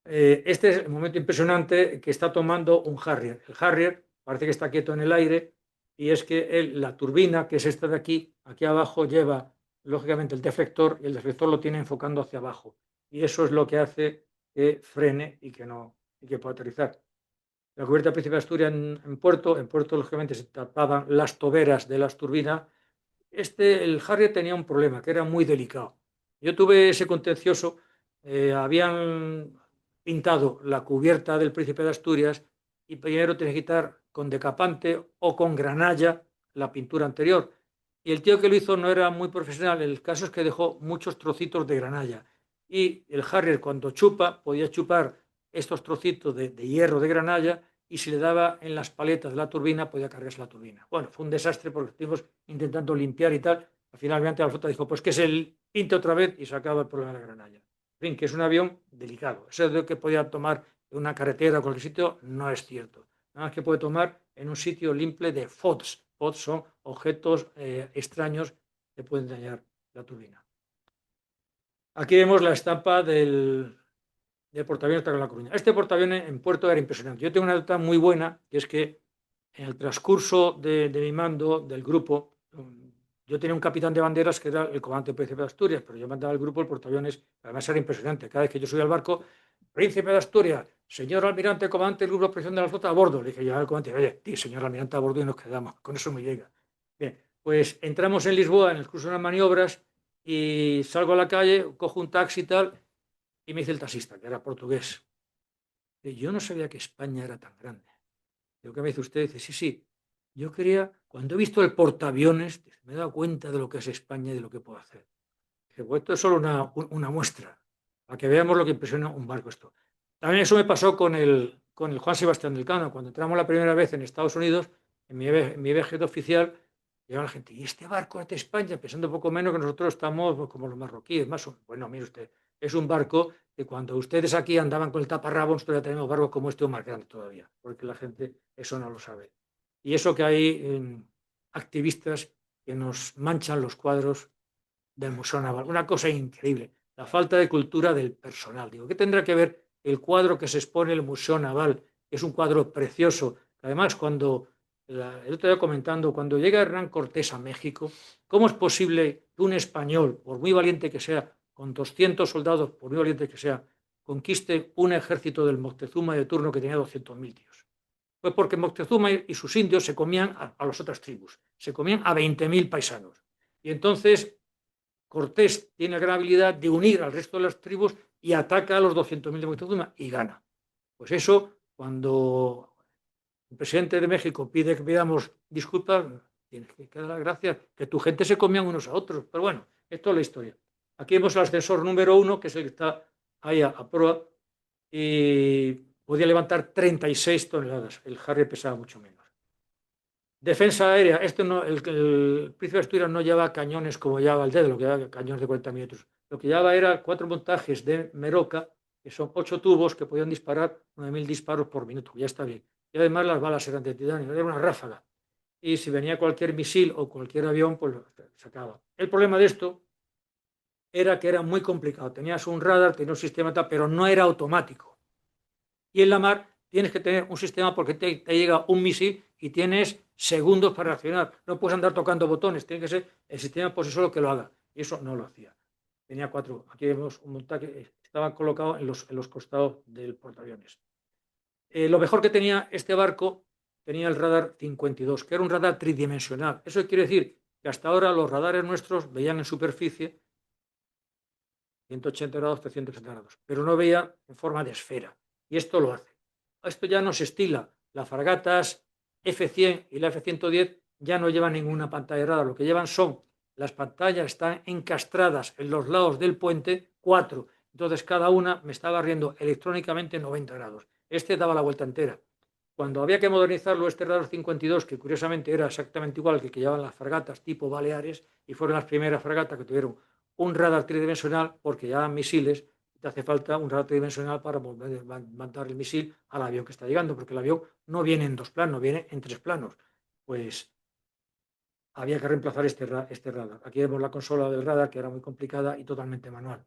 Este es el momento impresionante que está tomando un Harrier. El Harrier parece que está quieto en el aire y es que la turbina, que es esta de aquí abajo lleva lógicamente el deflector y el deflector lo tiene enfocando hacia abajo. Y eso es lo que hace que frene y que pueda aterrizar. La cubierta Príncipe de Asturias en puerto lógicamente se tapaban las toberas de las turbinas. El Harrier tenía un problema, que era muy delicado. Yo tuve ese contencioso, habían pintado la cubierta del Príncipe de Asturias y primero tenía que quitar con decapante o con granalla la pintura anterior. Y el tío que lo hizo no era muy profesional, el caso es que dejó muchos trocitos de granalla. Y el Harrier cuando chupa, podía chupar estos trocitos de hierro de granalla y si le daba en las paletas de la turbina podía cargarse la turbina. Bueno, fue un desastre porque estuvimos intentando limpiar y tal. Finalmente la flota dijo, pues que se pinte otra vez y se acaba el problema de la granalla. En fin, que es un avión delicado. Eso de que podía tomar en una carretera o cualquier sitio no es cierto. Nada más que puede tomar en un sitio limpio de FODS. FODS son objetos extraños que pueden dañar la turbina. Aquí vemos la estampa del portaaviones de La Coruña. Este portaaviones en puerto era impresionante. Yo tengo una nota muy buena, que es que en el transcurso de mi mando, del grupo, yo tenía un capitán de banderas que era el comandante Príncipe de Asturias, pero yo mandaba el grupo, el portaaviones, además era impresionante. Cada vez que yo subía al barco, Príncipe de Asturias, señor almirante, comandante del grupo de protección de la flota a bordo. Le dije yo al comandante, oye, sí, señor almirante a bordo y nos quedamos. Con eso me llega. Bien, pues entramos en Lisboa en el curso de las maniobras y salgo a la calle, cojo un taxi y tal, y me dice el taxista, que era portugués, yo no sabía que España era tan grande. Lo que me dice usted, dice, sí, sí, yo quería, cuando he visto el portaaviones, me he dado cuenta de lo que es España y de lo que puedo hacer. Dice, pues esto es solo una muestra, para que veamos lo que impresiona un barco esto. También eso me pasó con el con el Juan Sebastián del Cano. Cuando entramos la primera vez en Estados Unidos, en mi viaje de oficial, llegaba la gente, ¿y este barco es de España? Pensando un poco menos que nosotros estamos pues, como los marroquíes, más o menos. Bueno, mire usted, es un barco que cuando ustedes aquí andaban con el taparrabo, nosotros ya tenemos barcos como este o más grande todavía, porque la gente eso no lo sabe. Y eso que hay activistas que nos manchan los cuadros del Museo Naval. Una cosa increíble, la falta de cultura del personal. Digo, ¿qué tendrá que ver el cuadro que se expone en el Museo Naval? Que es un cuadro precioso. Además, el otro día comentando, cuando llega Hernán Cortés a México, ¿cómo es posible que un español, por muy valiente que sea, con 200 soldados, por muy valiente que sea, conquiste un ejército del Moctezuma de turno que tenía 200.000 tíos? Pues porque Moctezuma y sus indios se comían a las otras tribus, se comían a 20.000 paisanos. Y entonces Cortés tiene la gran habilidad de unir al resto de las tribus y ataca a los 200.000 de Moctezuma y gana. Pues eso, cuando el presidente de México pide que pidamos disculpas, tienes que dar las gracias, que tu gente se comían unos a otros. Pero bueno, esto es la historia. Aquí vemos el ascensor número 1, que es el que está ahí a proa, y podía levantar 36 toneladas. El Harrier pesaba mucho menos. Defensa aérea. El Príncipe de Asturias no lleva cañones como lleva el Dedo, lo que lleva cañones de 40 metros. Lo que llevaba era 4 montajes de Meroca, que son 8 tubos que podían disparar 9.000 disparos por minuto. Ya está bien. Y además las balas eran de titanio, era una ráfaga. Y si venía cualquier misil o cualquier avión, pues lo sacaba. El problema de esto era que era muy complicado. Tenías un radar, tenías un sistema tal, pero no era automático. Y en la mar tienes que tener un sistema porque te llega un misil y tienes segundos para reaccionar. No puedes andar tocando botones, tiene que ser el sistema por sí solo que lo haga. Y eso no lo hacía. Tenía 4. Aquí vemos un montaje que estaba colocado en los costados del portaaviones. Lo mejor que tenía este barco tenía el radar 52, que era un radar tridimensional. Eso quiere decir que hasta ahora los radares nuestros veían en superficie 180 grados, 360 grados, pero no veía en forma de esfera. Y esto lo hace. Esto ya no se estila. Las fragatas F-100 y la F-110 ya no llevan ninguna pantalla de radar. Lo que llevan son las pantallas están encastradas en los lados del puente, 4. Entonces cada una me estaba barriendo electrónicamente 90 grados. Este daba la vuelta entera. Cuando había que modernizarlo, este radar 52, que curiosamente era exactamente igual que llevaban las fragatas tipo Baleares, y fueron las primeras fragatas que tuvieron un radar tridimensional, porque llevaban misiles, te hace falta un radar tridimensional para mandar el misil al avión que está llegando, porque el avión no viene en 2 planos, viene en 3 planos. Pues había que reemplazar este radar. Aquí vemos la consola del radar, que era muy complicada y totalmente manual.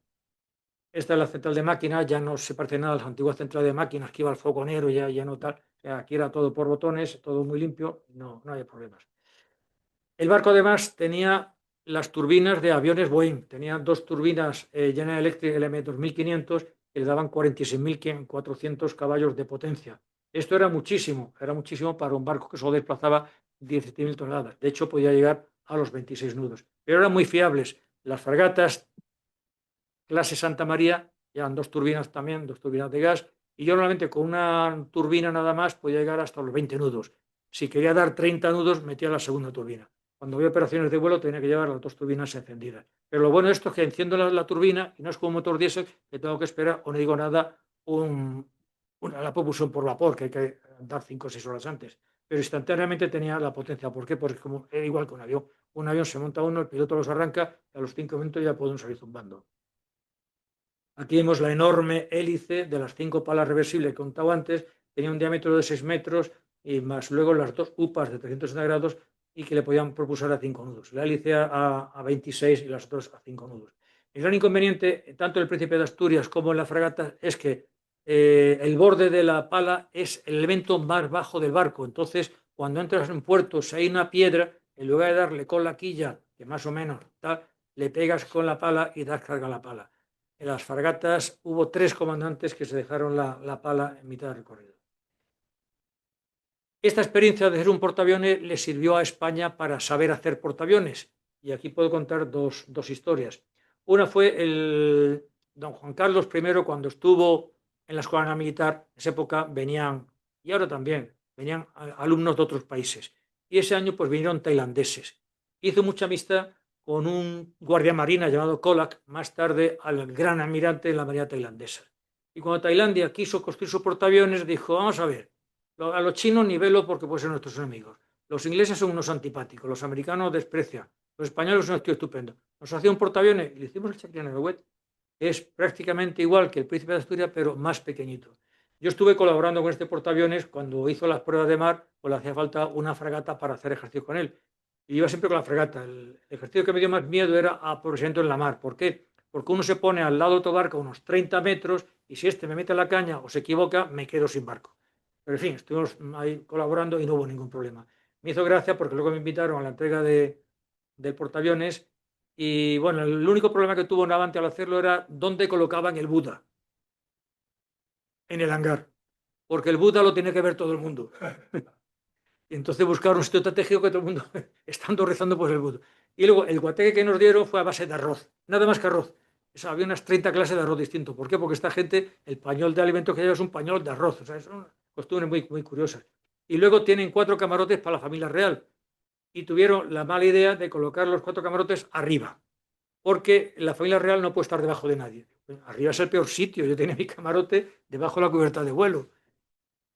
Esta es la central de máquinas, ya no se parece nada a las antiguas centrales de máquinas que iba al fogonero, ya no tal. O sea, aquí era todo por botones, todo muy limpio, no había problemas. El barco además tenía las turbinas de aviones Boeing, tenía 2 turbinas General Electric LM2500 que le daban 46.400 caballos de potencia. Esto era muchísimo para un barco que solo desplazaba 17.000 toneladas. De hecho, podía llegar a los 26 nudos. Pero eran muy fiables. Las fragatas clase Santa María llevan 2 turbinas también, 2 turbinas de gas, y yo normalmente con una turbina nada más podía llegar hasta los 20 nudos. Si quería dar 30 nudos, metía la segunda turbina. Cuando había operaciones de vuelo tenía que llevar las 2 turbinas encendidas. Pero lo bueno de esto es que enciendo la turbina y no es como un motor diésel que tengo que esperar, o no digo nada, la propulsión por vapor, que hay que andar 5 o 6 horas antes. Pero instantáneamente tenía la potencia. ¿Por qué? Porque como, era igual que un avión. Un avión se monta uno, el piloto los arranca y a los 5 minutos ya pueden salir zumbando. Aquí vemos la enorme hélice de las 5 palas reversibles que he contado antes. Tenía un diámetro de 6 metros y más luego las 2 UPAs de 360 grados y que le podían propulsar a 5 nudos. La hélice a 26 y las otras a 5 nudos. El gran inconveniente, tanto en el Príncipe de Asturias como en la fragata, es que el borde de la pala es el elemento más bajo del barco. Entonces, cuando entras en puerto, si hay una piedra, en lugar de darle con la quilla, que más o menos tal, le pegas con la pala y das carga a la pala. En las fragatas hubo 3 comandantes que se dejaron la pala en mitad del recorrido. Esta experiencia de ser un portaaviones le sirvió a España para saber hacer portaaviones. Y aquí puedo contar dos historias. Una fue el don Juan Carlos I, cuando estuvo en la Escuela Militar. En esa época venían, y ahora también, venían alumnos de otros países. Y ese año pues vinieron tailandeses. Hizo mucha amistad con un guardia marina llamado Kolak, más tarde al gran almirante de la marina tailandesa. Y cuando Tailandia quiso construir su portaaviones, dijo, vamos a ver, a los chinos nivelo porque pueden ser nuestros enemigos. Los ingleses son unos antipáticos, los americanos desprecian, los españoles son unos tíos estupendos. Nos hacía un portaaviones y le hicimos el Chacriana de Wet. Es prácticamente igual que el Príncipe de Asturias, pero más pequeñito. Yo estuve colaborando con este portaaviones cuando hizo las pruebas de mar, pues le hacía falta una fragata para hacer ejercicio con él. Y iba siempre con la fragata. El ejercicio que me dio más miedo era aprovechamiento en la mar. ¿Por qué? Porque uno se pone al lado de otro barco a unos 30 metros y si este me mete la caña o se equivoca, me quedo sin barco. Pero en fin, estuvimos ahí colaborando y no hubo ningún problema. Me hizo gracia porque luego me invitaron a la entrega del portaaviones y bueno, el único problema que tuvo Navante al hacerlo era dónde colocaban el Buda en el hangar, porque el Buda lo tiene que ver todo el mundo. Y entonces buscaron un sitio estratégico que todo el mundo, estando rezando, pues el Buda. Y luego el guateque que nos dieron fue a base de arroz, nada más que arroz. O sea, había unas 30 clases de arroz distintos. ¿Por qué? Porque esta gente, el pañol de alimentos que lleva es un pañol de arroz. O sea, son costumbres muy, muy curiosas. Y luego tienen 4 camarotes para la familia real. Y tuvieron la mala idea de colocar los 4 camarotes arriba, porque la familia real no puede estar debajo de nadie. Arriba es el peor sitio. Yo tenía mi camarote debajo de la cubierta de vuelo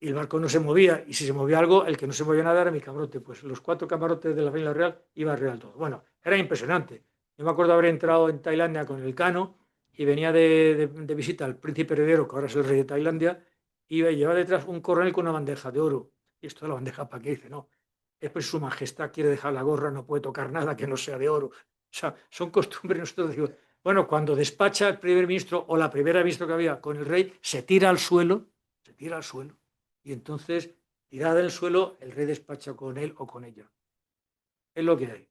y el barco no se movía. Y si se movía algo, el que no se movía nada era mi camarote. Pues los 4 camarotes de la familia real iban real todo. Bueno, era impresionante. Yo me acuerdo haber entrado en Tailandia con el Cano y venía de visita al príncipe heredero, que ahora es el rey de Tailandia, y llevaba detrás un coronel con una bandeja de oro. Y esto de la bandeja, ¿para qué? Dice, no. Es pues su majestad quiere dejar la gorra, no puede tocar nada que no sea de oro. O sea, son costumbres. Nosotros decimos, bueno, cuando despacha el primer ministro o la primera ministra que había con el rey, se tira al suelo, y entonces, tirada del suelo, el rey despacha con él o con ella. Es lo que hay.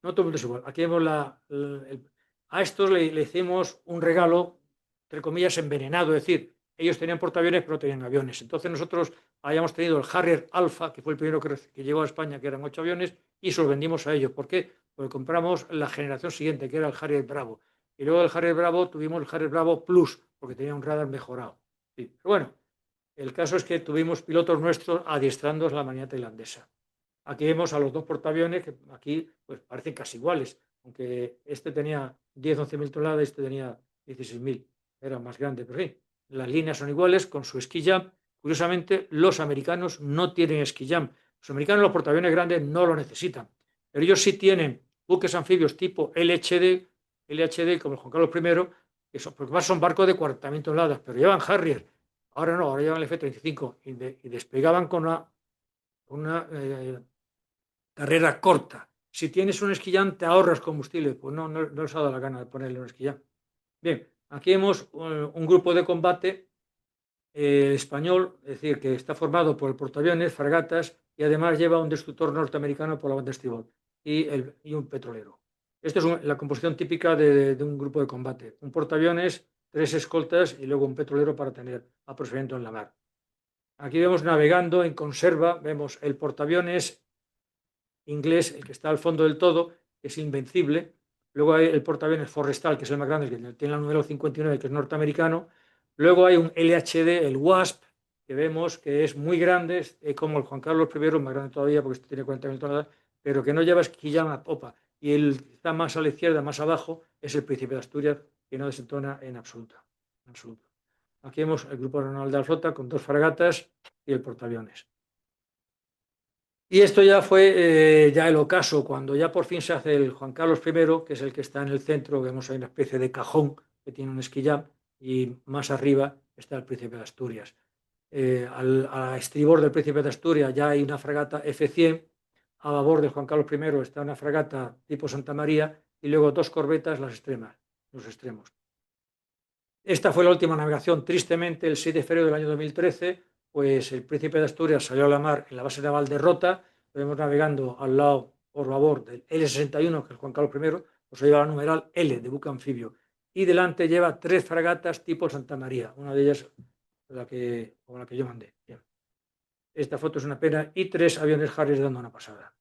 No todo el mundo es igual. Aquí vemos a estos le hicimos un regalo, entre comillas, envenenado. Es decir, ellos tenían portaaviones, pero no tenían aviones. Entonces nosotros habíamos tenido el Harrier Alpha, que fue el primero que llegó a España, que eran 8 aviones, y se los vendimos a ellos. ¿Por qué? Porque compramos la generación siguiente, que era el Harrier Bravo. Y luego del Harrier Bravo tuvimos el Harrier Bravo Plus, porque tenía un radar mejorado. Sí. Pero bueno, el caso es que tuvimos pilotos nuestros adiestrando la manía tailandesa. Aquí vemos a los 2 portaaviones que aquí pues parecen casi iguales, aunque este tenía 10-11.000 toneladas, este tenía 16.000, era más grande, pero sí, las líneas son iguales con su ski jump. Curiosamente, los americanos no tienen ski jump. Los americanos los portaaviones grandes no lo necesitan, pero ellos sí tienen buques anfibios tipo LHD como el Juan Carlos I, que son, porque más son barcos de 40.000 toneladas, pero llevan Harrier. Ahora no, ahora llevan el F-35 y despegaban con una carrera corta. Si tienes un esquillán, te ahorras combustible. Pues no les ha dado la gana de ponerle un esquillán. Bien, aquí vemos un grupo de combate español, es decir, que está formado por el portaaviones, fragatas y además lleva un destructor norteamericano por la banda estribor y un petrolero. Esta es la composición típica de un grupo de combate. Un portaaviones, 3 escoltas y luego un petrolero para tener aprovisionamiento en la mar. Aquí vemos navegando en conserva, vemos el portaaviones inglés, el que está al fondo del todo, que es invencible. Luego hay el portaaviones Forrestal, que es el más grande, que tiene el número 59, que es norteamericano. Luego hay un LHD, el Wasp, que vemos que es muy grande, como el Juan Carlos I, más grande todavía, porque este tiene 40.000 toneladas, pero que no lleva esquillán a popa. Y el que está más a la izquierda, más abajo, es el Príncipe de Asturias, que no desentona en absoluto. En absoluto. Aquí vemos el Grupo Aeronaval de la Flota con 2 fragatas y el portaaviones. Y esto ya fue ya el ocaso, cuando ya por fin se hace el Juan Carlos I, que es el que está en el centro. Vemos ahí una especie de cajón que tiene un esquillán y más arriba está el Príncipe de Asturias. A estribor del Príncipe de Asturias ya hay una fragata F-100, a babor del Juan Carlos I está una fragata tipo Santa María y luego 2 corbetas los extremos. Esta fue la última navegación. Tristemente, el 6 de febrero del año 2013, pues el Príncipe de Asturias salió a la mar en la base naval de Rota. Lo vemos navegando al lado, por babor, del L-61, que es el Juan Carlos I, pues lleva la numeral L de buque anfibio. Y delante lleva 3 fragatas tipo Santa María, una de ellas la que yo mandé. Bien. Esta foto es una pena, y 3 aviones Harrier dando una pasada.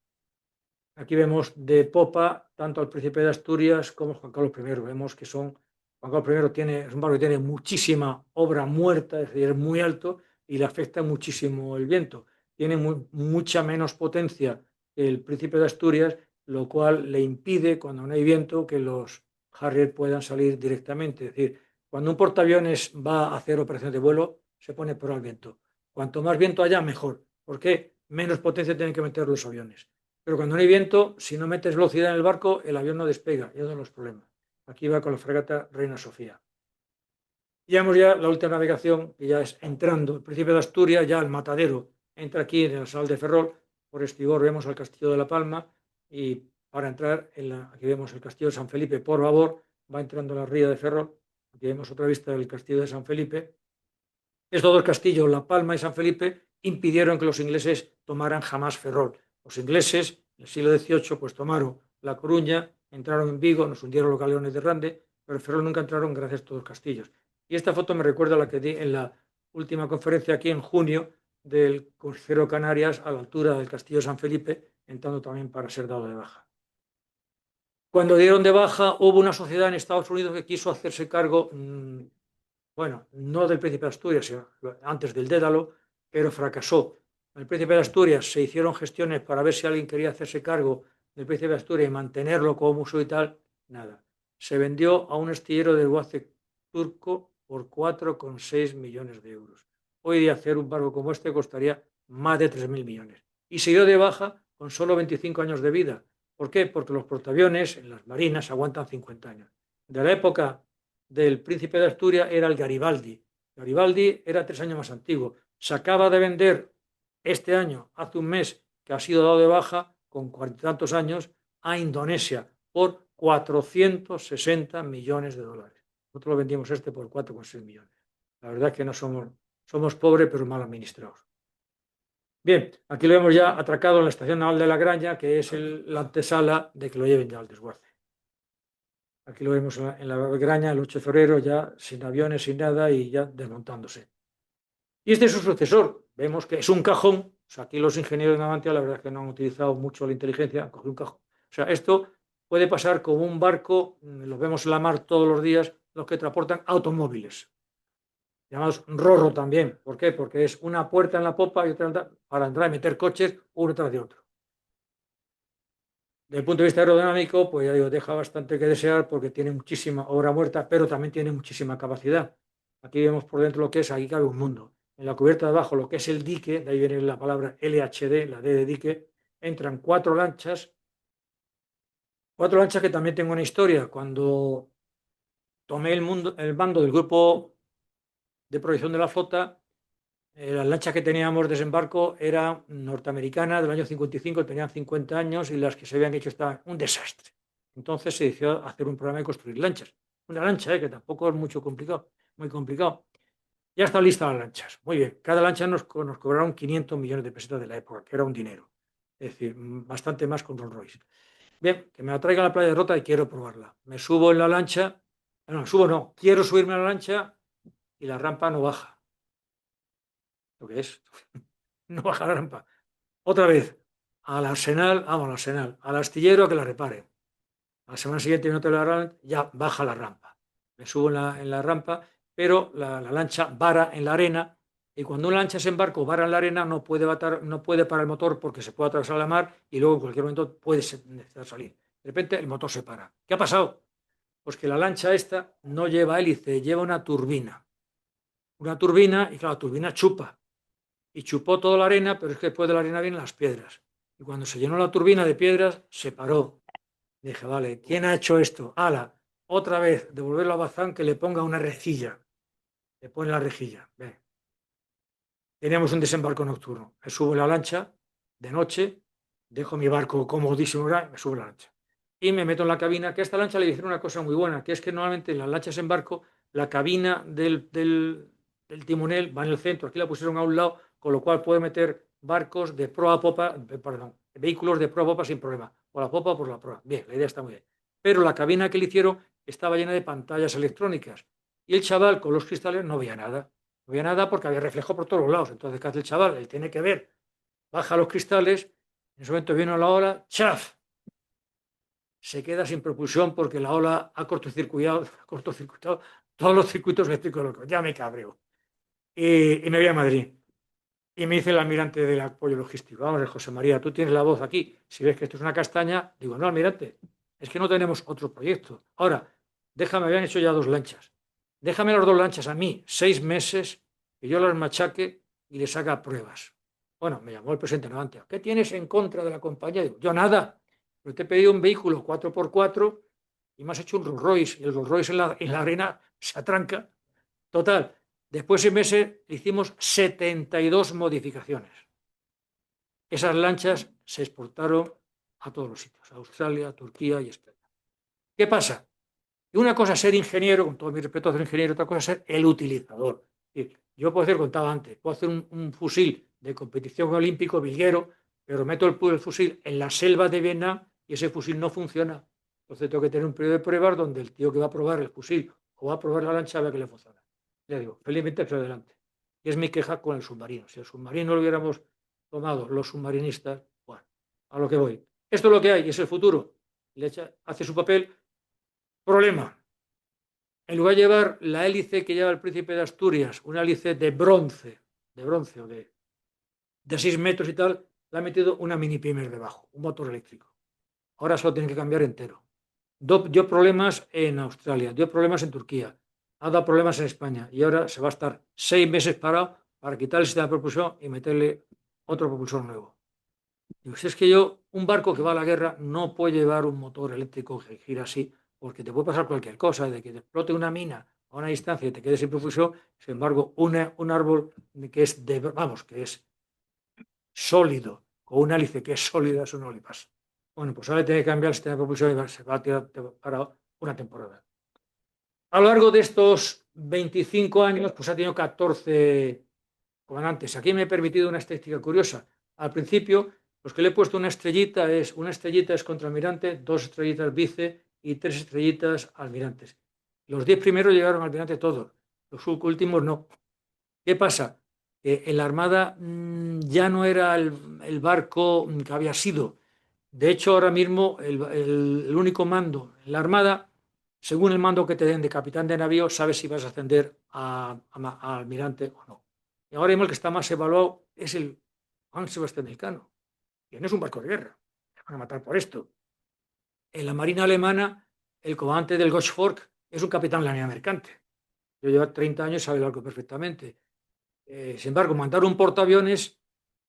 Aquí vemos de popa tanto al Príncipe de Asturias como Juan Carlos I. Vemos que Juan Carlos I es un barco que tiene muchísima obra muerta, es decir, es muy alto y le afecta muchísimo el viento. Tiene mucha menos potencia que el Príncipe de Asturias, lo cual le impide, cuando no hay viento, que los Harrier puedan salir directamente. Es decir, Cuando un portaaviones va a hacer operaciones de vuelo, se pone por al viento. Cuanto más viento haya, mejor. ¿Por qué? Menos potencia tienen que meter los aviones. Pero cuando no hay viento, si no metes velocidad en el barco, el avión no despega. Y es uno de los problemas. Aquí va con la fragata Reina Sofía. Llevamos ya la última navegación, que ya es entrando. El Príncipe de Asturias, ya el matadero, entra aquí en el Sal de Ferrol. Por estribor vemos al Castillo de la Palma y para entrar, aquí vemos el Castillo de San Felipe por babor, va entrando la ría de Ferrol. Aquí vemos otra vista del Castillo de San Felipe. Estos dos castillos, La Palma y San Felipe, impidieron que los ingleses tomaran jamás Ferrol. Los ingleses, en el siglo XVIII, pues tomaron La Coruña, entraron en Vigo, nos hundieron los galeones de Rande, pero en Ferrol nunca entraron gracias a estos castillos. Y esta foto me recuerda a la que di en la última conferencia aquí en junio del crucero Canarias a la altura del Castillo de San Felipe, entrando también para ser dado de baja. Cuando dieron de baja, hubo una sociedad en Estados Unidos que quiso hacerse cargo, bueno, no del Príncipe de Asturias, sino antes del Dédalo, pero fracasó. El Príncipe de Asturias se hicieron gestiones para ver si alguien quería hacerse cargo del Príncipe de Asturias y mantenerlo como museo y tal, nada. Se vendió a un astillero del Guace turco por 4,6 millones de euros. Hoy día hacer un barco como este costaría más de 3.000 millones. Y se dio de baja con solo 25 años de vida. ¿Por qué? Porque los portaaviones en las marinas aguantan 50 años. De la época del Príncipe de Asturias era el Garibaldi. Garibaldi era 3 años más antiguo. Se acaba de vender este año, hace un mes, que ha sido dado de baja con 40 y tantos años a Indonesia por 460 millones de dólares. Nosotros lo vendimos este por 4,6 millones. La verdad es que no somos pobres, pero mal administrados. Bien, aquí lo hemos ya atracado en la estación naval de La Graña, que es la antesala de que lo lleven ya al desguace. Aquí lo vemos en la Graña, el 8 de febrero, ya sin aviones, sin nada y ya desmontándose. Y este es su sucesor. Vemos que es un cajón. O sea, aquí los ingenieros de Navantia, la verdad es que no han utilizado mucho la inteligencia, han cogido un cajón. O sea, esto puede pasar como un barco, lo vemos en la mar todos los días, los que transportan automóviles, llamados rorro también. ¿Por qué? Porque es una puerta en la popa y otra para entrar y meter coches uno tras de otro. Desde el punto de vista aerodinámico, pues ya digo, deja bastante que desear porque tiene muchísima obra muerta, pero también tiene muchísima capacidad. Aquí vemos por dentro lo que es, aquí cabe un mundo. En la cubierta de abajo, lo que es el dique, de ahí viene la palabra LHD, la D de dique, entran cuatro lanchas que también tengo una historia. Cuando tomé el mando del grupo de proyección de la flota, las lanchas que teníamos de desembarco eran norteamericanas del año 55, tenían 50 años y las que se habían hecho estaban un desastre. Entonces se decidió hacer un programa de construir lanchas. Una lancha, que tampoco es mucho complicado, muy complicado. Ya están listas las lanchas. Muy bien. Cada lancha nos cobraron 500 millones de pesetas de la época, que era un dinero. Es decir, bastante más con Rolls Royce. Bien, que me la traiga a la playa de Rota y quiero probarla. Me subo en la lancha. No, subo no. Quiero subirme a la lancha y la rampa no baja. ¿Lo que es? No baja la rampa. Otra vez, al arsenal, vamos al arsenal, al astillero a que la repare. A la semana siguiente no te la harán, ya baja la rampa. Me subo en la rampa, pero la lancha vara en la arena y cuando una lancha se embarca o vara en la arena no puede parar el motor porque se puede atravesar la mar y luego en cualquier momento puede necesitar salir. De repente el motor se para. ¿Qué ha pasado? Pues que la lancha esta no lleva hélice, lleva una turbina. Una turbina y claro, la turbina chupa y chupó toda la arena, pero es que después de la arena vienen las piedras. Y cuando se llenó la turbina de piedras, se paró. Dije, vale, ¿quién ha hecho esto? Ala, otra vez, devolverlo a Bazán que le ponga una rejilla. Le pone la rejilla. Ve. Teníamos un desembarco nocturno. Me subo en la lancha de noche, dejo mi barco comodísimo y me subo en la lancha. Y me meto en la cabina, que a esta lancha le hicieron una cosa muy buena, que es que normalmente en las lanchas en barco, la cabina del timonel va en el centro. Aquí la pusieron a un lado, con lo cual puede meter barcos de proa a popa, perdón, vehículos de proa a popa sin problema. Por la popa o por la proa. Bien, la idea está muy bien. Pero la cabina que le hicieron estaba llena de pantallas electrónicas. Y el chaval con los cristales no veía nada. No veía nada porque había reflejo por todos los lados. Entonces, ¿qué hace el chaval? Él tiene que ver. Baja los cristales. En ese momento viene la ola. ¡Chaf! Se queda sin propulsión porque la ola ha cortocircuitado todos los circuitos eléctricos. Ya me cabreo. Y me voy a Madrid. Y me dice el almirante del apoyo logístico, vamos, José María, tú tienes la voz aquí, si ves que esto es una castaña, digo, no, almirante, es que no tenemos otro proyecto. Ahora, déjame, habían hecho ya 2 lanchas. déjame las dos lanchas a mí 6 meses, que yo las machaque y les haga pruebas. Bueno, me llamó el presidente Navantia. ¿Qué tienes en contra de la compañía? Digo, yo nada, pero te he pedido un vehículo 4x4 y me has hecho un Rolls Royce, y el Rolls Royce en la arena se atranca. Total, después de 6 meses hicimos 72 modificaciones. Esas lanchas se exportaron a todos los sitios, a Australia, Turquía y España. ¿Qué pasa? Y una cosa es ser ingeniero, con todo mi respeto a ser ingeniero, otra cosa es ser el utilizador. Yo puedo hacer, contaba antes, puedo hacer un fusil de competición olímpico, viguero, pero meto el fusil en la selva de Vietnam y ese fusil no funciona. Entonces tengo que tener un periodo de pruebas donde el tío que va a probar el fusil o va a probar la lancha vea que le funciona. Le digo, felizmente hacia adelante. Y es mi queja con el submarino. Si el submarino lo hubiéramos tomado los submarinistas, bueno, a lo que voy. Esto es lo que hay, es el futuro. Hace su papel. Problema. En lugar de llevar la hélice que lleva el príncipe de Asturias, una hélice de bronce o de 6 metros y tal, le ha metido una mini Pimer debajo, un motor eléctrico. Ahora se lo tienen que cambiar entero. Dio problemas en Australia, dio problemas en Turquía, ha dado problemas en España y ahora se va a estar 6 meses parado para quitar el sistema de propulsión y meterle otro propulsor nuevo. Digo, si es que un barco que va a la guerra no puede llevar un motor eléctrico que gira así, porque te puede pasar cualquier cosa, de que te explote una mina a una distancia y te quedes sin propulsión. Sin embargo, un árbol que es que es sólido, con una hélice que es sólida, eso no le pasa. Bueno, pues ahora tiene que cambiar el sistema de propulsión y se va a tirar para una temporada. A lo largo de estos 25 años, pues ha tenido 14 comandantes. Aquí me he permitido una estadística curiosa. Al principio, los que le he puesto una estrellita es contraalmirante, 2 estrellitas vice y 3 estrellitas almirantes. Los 10 primeros llegaron almirante todos, los últimos no. ¿Qué pasa? Que en la Armada ya no era el barco que había sido. De hecho, ahora mismo el único mando en la Armada, según el mando que te den de capitán de navío, sabes si vas a ascender a almirante o no. Y ahora mismo el que está más evaluado es el Juan Sebastián Elcano, que no es un barco de guerra. Se van a matar por esto. En la Marina alemana, el comandante del Gotschfork es un capitán de la línea mercante. Yo llevo 30 años y sabe el barco perfectamente. Sin embargo, mandar un portaaviones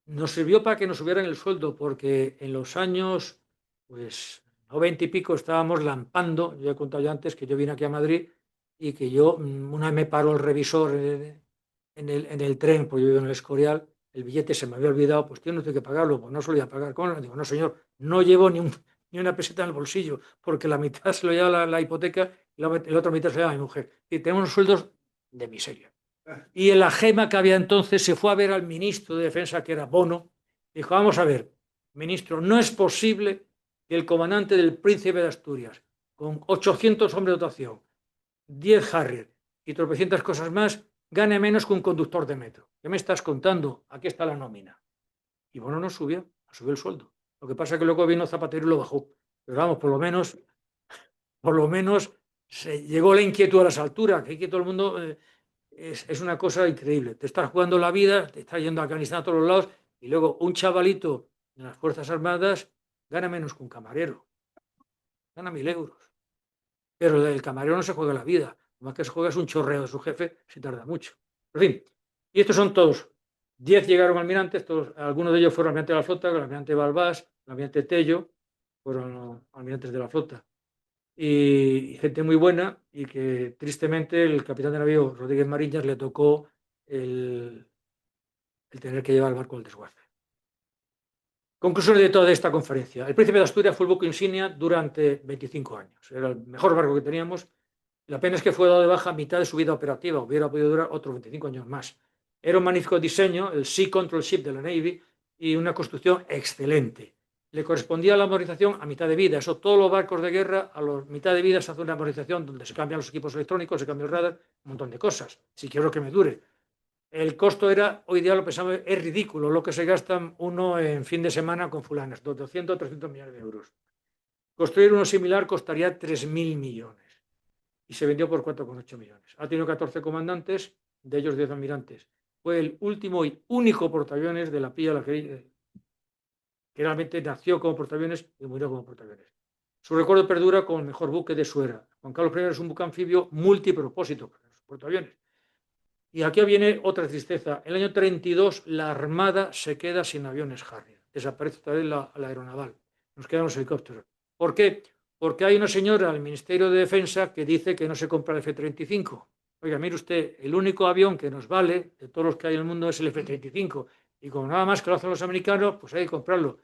nos sirvió para que nos subieran el sueldo, porque en los años, pues, 90 y pico estábamos lampando. Yo he contado ya antes que yo vine aquí a Madrid y que una vez me paró el revisor en el tren, pues yo vivo en el Escorial, el billete se me había olvidado, pues tío, no tengo que pagarlo, pues no solía pagar. ¿Cómo? Digo, no señor, no llevo ni una peseta en el bolsillo, porque la mitad se lo lleva la hipoteca y la otra mitad se lo lleva mi mujer. Y tenemos unos sueldos de miseria. Y en la gema que había entonces se fue a ver al ministro de Defensa, que era Bono, y dijo, vamos a ver, ministro, no es posible que el comandante del Príncipe de Asturias, con 800 hombres de dotación, 10 Harrier y tropecientas cosas más, gane menos que un conductor de metro. ¿Qué me estás contando? Aquí está la nómina. Y Bono no subió el sueldo. Lo que pasa es que luego vino Zapatero y lo bajó. Pero vamos, por lo menos se llegó la inquietud a las alturas, que todo el mundo... Es una cosa increíble. Te estás jugando la vida, te estás yendo a Afganistán a todos los lados y luego un chavalito en las Fuerzas Armadas gana menos que un camarero. Gana 1.000 euros. Pero el camarero no se juega la vida. Lo más que se juega es un chorreo de su jefe si tarda mucho. En fin, y estos son todos. 10 llegaron almirantes, algunos de ellos fueron almirantes de la flota, el almirante Balbás, el almirante Tello, fueron almirantes de la flota. Y gente muy buena, y que tristemente el capitán de navío Rodríguez Mariñas le tocó el tener que llevar el barco al desguace. Conclusiones de toda esta conferencia. El Príncipe de Asturias fue el buque insignia durante 25 años. Era el mejor barco que teníamos. La pena es que fue dado de baja a mitad de su vida operativa. Hubiera podido durar otros 25 años más. Era un magnífico diseño, el Sea Control Ship de la Navy, y una construcción excelente. Le correspondía la amortización a mitad de vida. Eso, todos los barcos de guerra, a la mitad de vida se hace una amortización donde se cambian los equipos electrónicos, se cambia el radar, un montón de cosas. Si quiero que me dure. El costo era, hoy día lo pensamos, es ridículo lo que se gasta uno en fin de semana con fulanas, 200 o 300 millones de euros. Construir uno similar costaría 3.000 millones y se vendió por 4,8 millones. Ha tenido 14 comandantes, de ellos 10 almirantes. Fue el último y único portaaviones de la Pilla que realmente nació como portaaviones y murió como portaaviones. Su recuerdo perdura como el mejor buque de su era. Juan Carlos I es un buque anfibio multipropósito. portaaviones. Y aquí viene otra tristeza. En el año 32 la Armada se queda sin aviones Harrier. Desaparece otra vez la aeronaval. Nos quedan los helicópteros. ¿Por qué? Porque hay una señora del Ministerio de Defensa que dice que no se compra el F-35. Oiga, mire usted, el único avión que nos vale de todos los que hay en el mundo es el F-35. Y como nada más que lo hacen los americanos, pues hay que comprarlo.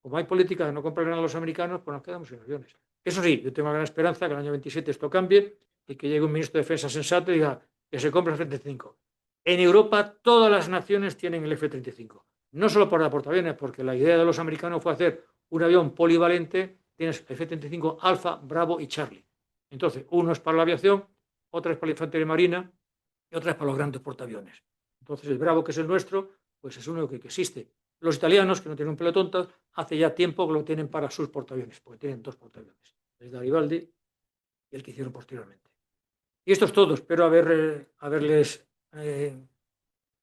Como hay política de no comprar a los americanos, pues nos quedamos sin aviones. Eso sí, yo tengo gran esperanza que en el año 27 esto cambie y que llegue un ministro de Defensa sensato y diga que se compre el F-35. En Europa todas las naciones tienen el F-35. No solo para portaaviones, porque la idea de los americanos fue hacer un avión polivalente. Tienes F-35 Alfa, Bravo y Charlie. Entonces, uno es para la aviación, otra es para la infantería marina y otra es para los grandes portaaviones. Entonces, el Bravo, que es el nuestro, pues es uno que existe. Los italianos, que no tienen un pelotón, hace ya tiempo que lo tienen para sus portaaviones, porque tienen 2 portaaviones, el Garibaldi y el que hicieron posteriormente. Y esto es todo. Espero haberles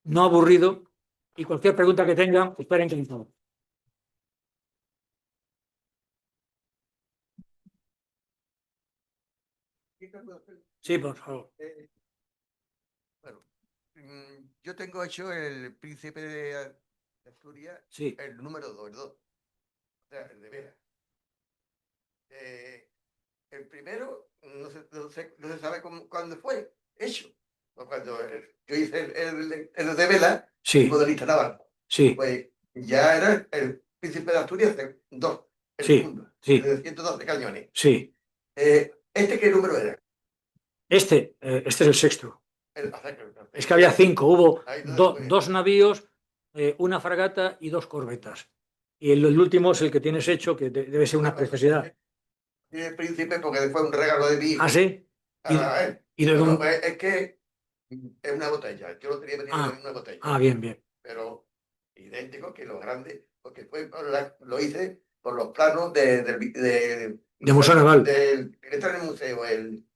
no aburrido, y cualquier pregunta que tengan, esperen que no. Sí, por favor. Bueno, yo tengo hecho el Príncipe de Asturias, Sí. el número 2, el 2, o sea, el de Vera. El primero, no se sabe cuándo fue hecho. O cuando yo hice el de Vela, Sí. modelista naval. Sí. Pues ya era el Príncipe de Asturias 2, el Sí. segundo, Sí. de 112 cañones. Sí. ¿Este qué número era? Este es el sexto. El, Es que había 5, hubo Hay dos navíos, una fragata y 2 corbetas. Y el último es el que tienes hecho, que debe ser una preciosidad. El Príncipe, porque fue un regalo de mi hijo. ¿Ah, sí? A él. ¿Y de Bueno, dónde? es que es una botella. Yo lo tenía venido en una botella. Ah, bien, bien. Pero idéntico que lo grande, porque fue lo hice por los planos de Museo Naval. Que está en el museo, el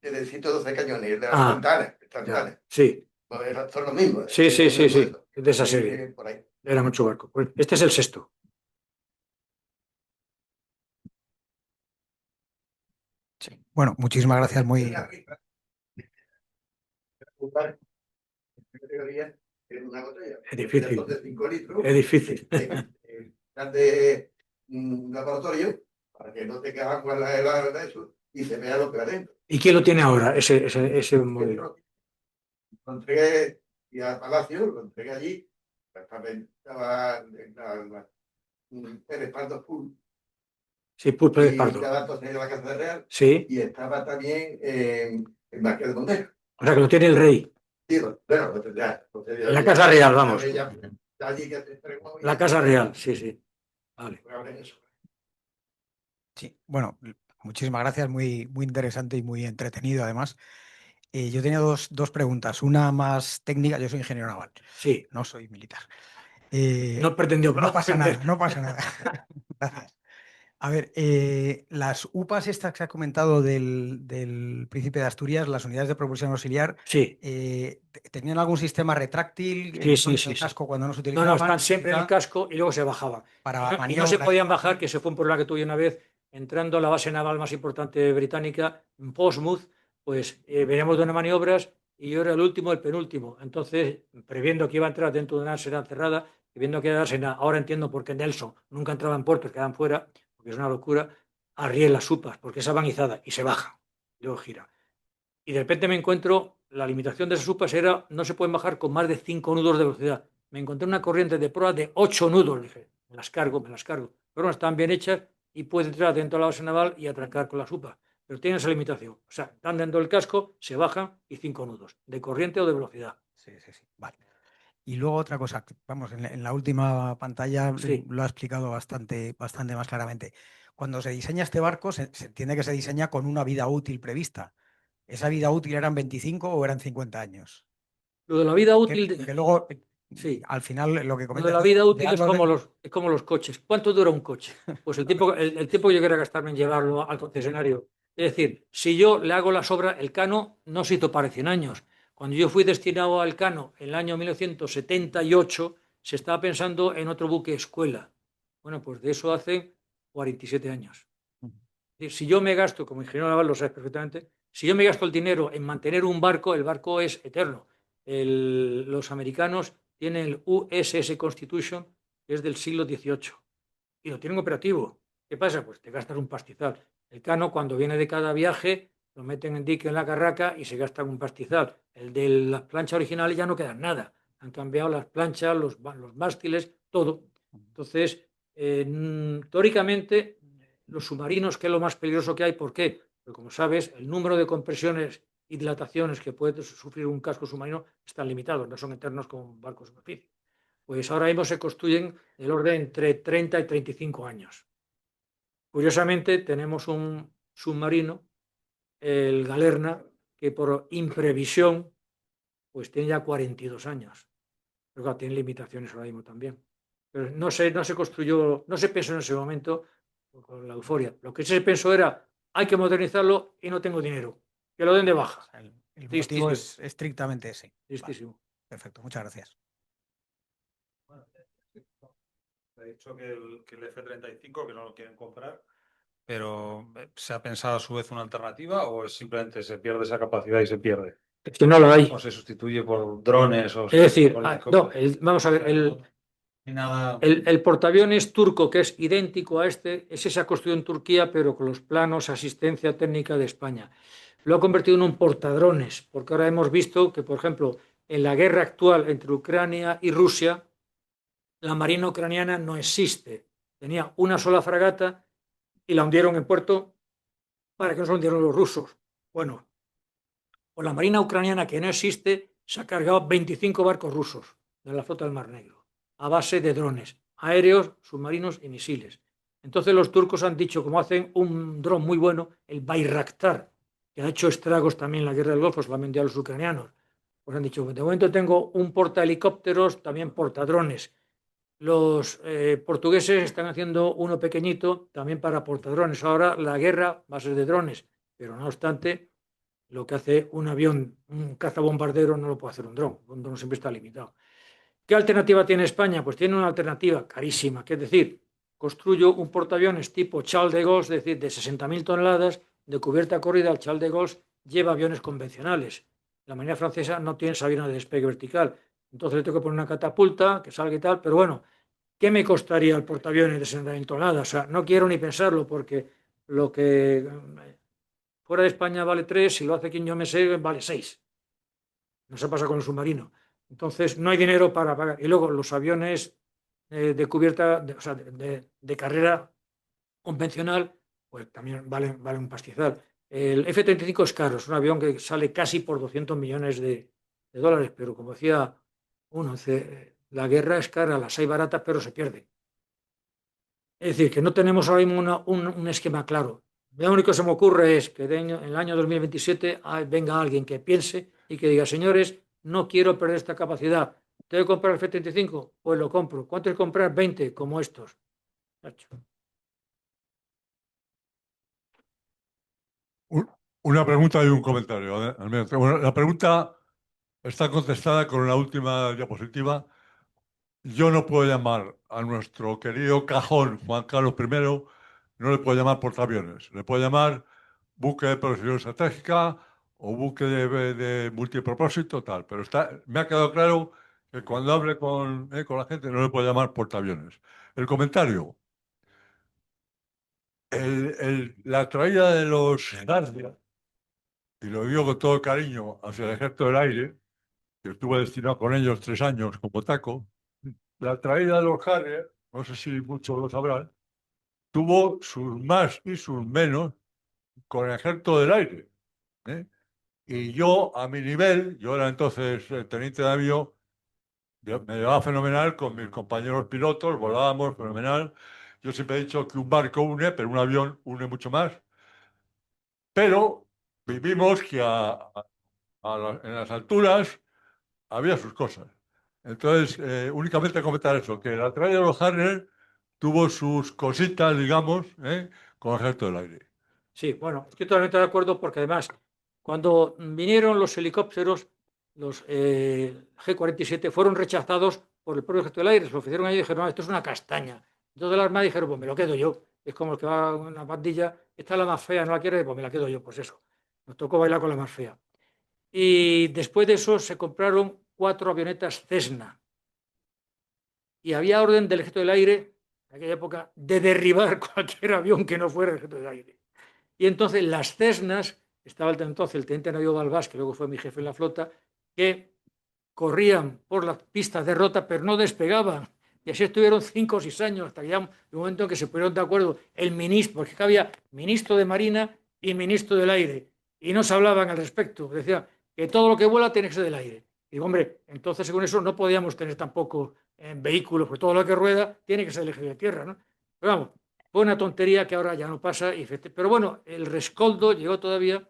de 112 cañones, el de las Ah, Santana. sí. Pues son los mismos. Sí, sí, sí, sí. De esa Ahí, serie. por ahí. Era mucho barco. Pues este es el sexto. Sí. Bueno, muchísimas gracias. Muy. Es difícil. De 5 litros. Es difícil. De laboratorio, para que no tenga agua en la eso, y se vea lo que adentro. ¿Y quién lo tiene ahora, ese modelo? Lo entregué y al Palacio, lo entregué allí. Estaba el Esparto Full. Sí, Pulpe de Y Pardo. estaba entonces en la Casa Real. Sí. Y estaba también el Marqués de Montero. O sea, que lo tiene el rey. Sí, bueno, lo tendrá. En la Casa Real, vamos. Allí que se entregó y- La Casa Real, sí, sí. Vale. Sí, bueno, muchísimas gracias. Muy, muy interesante y muy entretenido, además. Yo tenía dos preguntas. Una más técnica. Yo soy ingeniero naval. Sí. No soy militar. No pretendió. No pasa nada, no pasa nada. Gracias. A ver, las UPAs estas que has comentado del Príncipe de Asturias, las unidades de propulsión auxiliar, Sí. ¿tenían algún sistema retráctil Sí. el casco cuando no se No, utilizaban? están siempre en el casco y luego se bajaban. Para Y no se maniobras. podían bajar, que se fue un problema que tuve una vez, entrando a la base naval más importante británica, en Portsmouth, pues veníamos de unas maniobras y yo era el último, el penúltimo. Entonces, previendo que iba a entrar dentro de una dársena cerrada, y viendo que era dársena, ahora entiendo por qué Nelson nunca entraba en puertos, quedan fuera, porque es una locura, arrié las UPAs, porque es avanizada y se baja, luego gira. Y de repente me encuentro, la limitación de esas UPAs era, no se pueden bajar con más de 5 nudos de velocidad. Me encontré una corriente de proa de 8 nudos, dije, me las cargo. Pero bueno, están bien hechas y puede entrar dentro de la base naval y atracar con las UPAs. Pero tienen esa limitación. O sea, están dentro del casco, se bajan y 5 nudos, de corriente o de velocidad. Sí. Vale. Y luego otra cosa, vamos, en la última pantalla Sí. lo ha explicado bastante más claramente. Cuando se diseña este barco, se entiende que se diseña con una vida útil prevista. ¿Esa vida útil eran 25 o eran 50 años? Lo de la vida útil... Que luego, Sí. al final, lo que Lo comentas de la tú, vida útil de es como los coches. ¿Cuánto dura un coche? Pues el tiempo que yo quiera gastarme en llevarlo al concesionario. Es decir, si yo le hago las obras, el Cano no se hizo para 100 años. Cuando yo fui destinado al Cano en el año 1978, se estaba pensando en otro buque escuela. Bueno, pues de eso hace 47 años. Es decir, si yo me gasto, como ingeniero naval lo sabes perfectamente, Si yo me gasto el dinero en mantener un barco, el barco es eterno. Los americanos tienen el USS Constitution, que es del siglo XVIII, y lo tienen operativo. ¿Qué pasa? Pues te gastas un pastizal. El Cano, cuando viene de cada viaje, lo meten en dique en la carraca y se gastan un pastizal. El de las planchas originales ya no queda nada. Han cambiado las planchas, los mástiles, todo. Entonces, teóricamente, los submarinos, que es lo más peligroso que hay, ¿por qué? Porque, como sabes, el número de compresiones y dilataciones que puede sufrir un casco submarino están limitados, no son eternos como un barco de superficie. Pues ahora mismo se construyen del orden entre 30 y 35 años. Curiosamente, tenemos un submarino, el Galerna, que por imprevisión pues tiene ya 42 años. Pero claro, tiene limitaciones ahora mismo también. Pero no se construyó, no se pensó en ese momento con la euforia. Lo que se pensó era, hay que modernizarlo y no tengo dinero. Que lo den de baja. El motivo Tristísimo. es estrictamente ese. Vale, Tristísimo. perfecto, muchas gracias. He dicho que el F-35, que no lo quieren comprar, pero ¿se ha pensado a su vez una alternativa o simplemente se pierde esa capacidad y se pierde? Es que no lo hay. ¿O se sustituye por drones? O Es decir, por no, helicópteros? vamos a ver, Ni nada. el portaaviones turco, que es idéntico a este, ese se ha construido en Turquía, pero con los planos asistencia técnica de España. Lo ha convertido en un portadrones, porque ahora hemos visto que, por ejemplo, en la guerra actual entre Ucrania y Rusia, la marina ucraniana no existe. Tenía una sola fragata y la hundieron en puerto para que no se hundieran los rusos. Bueno, pues la marina ucraniana, que no existe, se ha cargado 25 barcos rusos de la flota del Mar Negro, a base de drones aéreos, submarinos y misiles. Entonces los turcos han dicho, como hacen un dron muy bueno, el Bayraktar, que ha hecho estragos también en la guerra del Golfo, se lo han vendido a los ucranianos. Pues han dicho, de momento tengo un portahelicópteros, también portadrones. Los portugueses están haciendo uno pequeñito también para portadrones. Ahora la guerra va a ser de drones, pero no obstante, lo que hace un avión, un cazabombardero, no lo puede hacer un dron. Un dron siempre está limitado. ¿Qué alternativa tiene España? Pues tiene una alternativa carísima, que es decir, construyo un portaaviones tipo Charles de Gaulle, es decir, de 60.000 toneladas, de cubierta corrida. El Charles de Gaulle lleva aviones convencionales. La marina francesa no tiene ese avión de despegue vertical. Entonces le tengo que poner una catapulta que salga y tal, pero bueno, ¿qué me costaría el portaaviones de 60.000 toneladas? O sea, no quiero ni pensarlo, porque lo que fuera de España vale 3, si lo hace quien yo me sé, vale 6. No se pasa con el submarino. Entonces, no hay dinero para pagar. Y luego, los aviones de cubierta, o sea, de carrera convencional, pues también valen un pastizal. El F-35 es caro, es un avión que sale casi por 200 millones de dólares, pero como decía uno, la guerra es cara, las hay baratas, pero se pierde. Es decir, que no tenemos ahora mismo un esquema claro. Lo único que se me ocurre es que en el año 2027 venga alguien que piense y que diga, señores, no quiero perder esta capacidad. ¿Tengo que comprar el F-35? Pues lo compro. ¿Cuánto es comprar? 20, como estos. Una pregunta y un comentario. Almirante. Bueno, la pregunta está contestada con la última diapositiva. Yo no puedo llamar a nuestro querido cajón Juan Carlos I, no le puedo llamar portaaviones, le puedo llamar buque de provisión estratégica o buque de multipropósito, tal. Pero me ha quedado claro que cuando hable con la gente no le puedo llamar portaaviones. El comentario. La traída de los García, y lo digo con todo cariño, hacia el Ejército del Aire, que estuve destinado con ellos 3 años como taco, la traída de los Harrier, no sé si muchos lo sabrán, tuvo sus más y sus menos con el Ejército del Aire. ¿eh? Y yo, a mi nivel, yo era entonces teniente de avión, me llevaba fenomenal con mis compañeros pilotos, volábamos fenomenal. Yo siempre he dicho que un barco une, pero un avión une mucho más. Pero vivimos que en las alturas había sus cosas. Entonces, únicamente comentar eso, que la traída de los Harrier tuvo sus cositas, digamos, con el Ejército del Aire. Sí, bueno, estoy totalmente de acuerdo, porque además, cuando vinieron los helicópteros, los G-47 fueron rechazados por el propio Ejército del Aire. Se lo ofrecieron a ellos y dijeron, no, esto es una castaña. Entonces la Armada dijeron, pues me lo quedo yo. Es como el que va a una pandilla, esta es la más fea, no la quiere, pues me la quedo yo. Pues eso. Nos tocó bailar con la más fea. Y después de eso se compraron 4 avionetas Cessna. Y había orden del Ejército del Aire, en aquella época, de derribar cualquier avión que no fuera el Ejército del Aire. Y entonces las Cessnas, estaba entonces el teniente navío Balbás, que luego fue mi jefe en la flota, que corrían por las pistas de rota, pero no despegaban. Y así estuvieron 5 o 6 años, hasta que ya un momento en que se pusieron de acuerdo el ministro, porque había ministro de Marina y ministro del Aire, y no se hablaban al respecto. Decía que todo lo que vuela tiene que ser del aire. Y digo, hombre, entonces según eso no podíamos tener tampoco vehículos, porque todo lo que rueda tiene que ser del eje de tierra, ¿no? Pero vamos, fue una tontería que ahora ya no pasa. Pero bueno, el rescoldo llegó todavía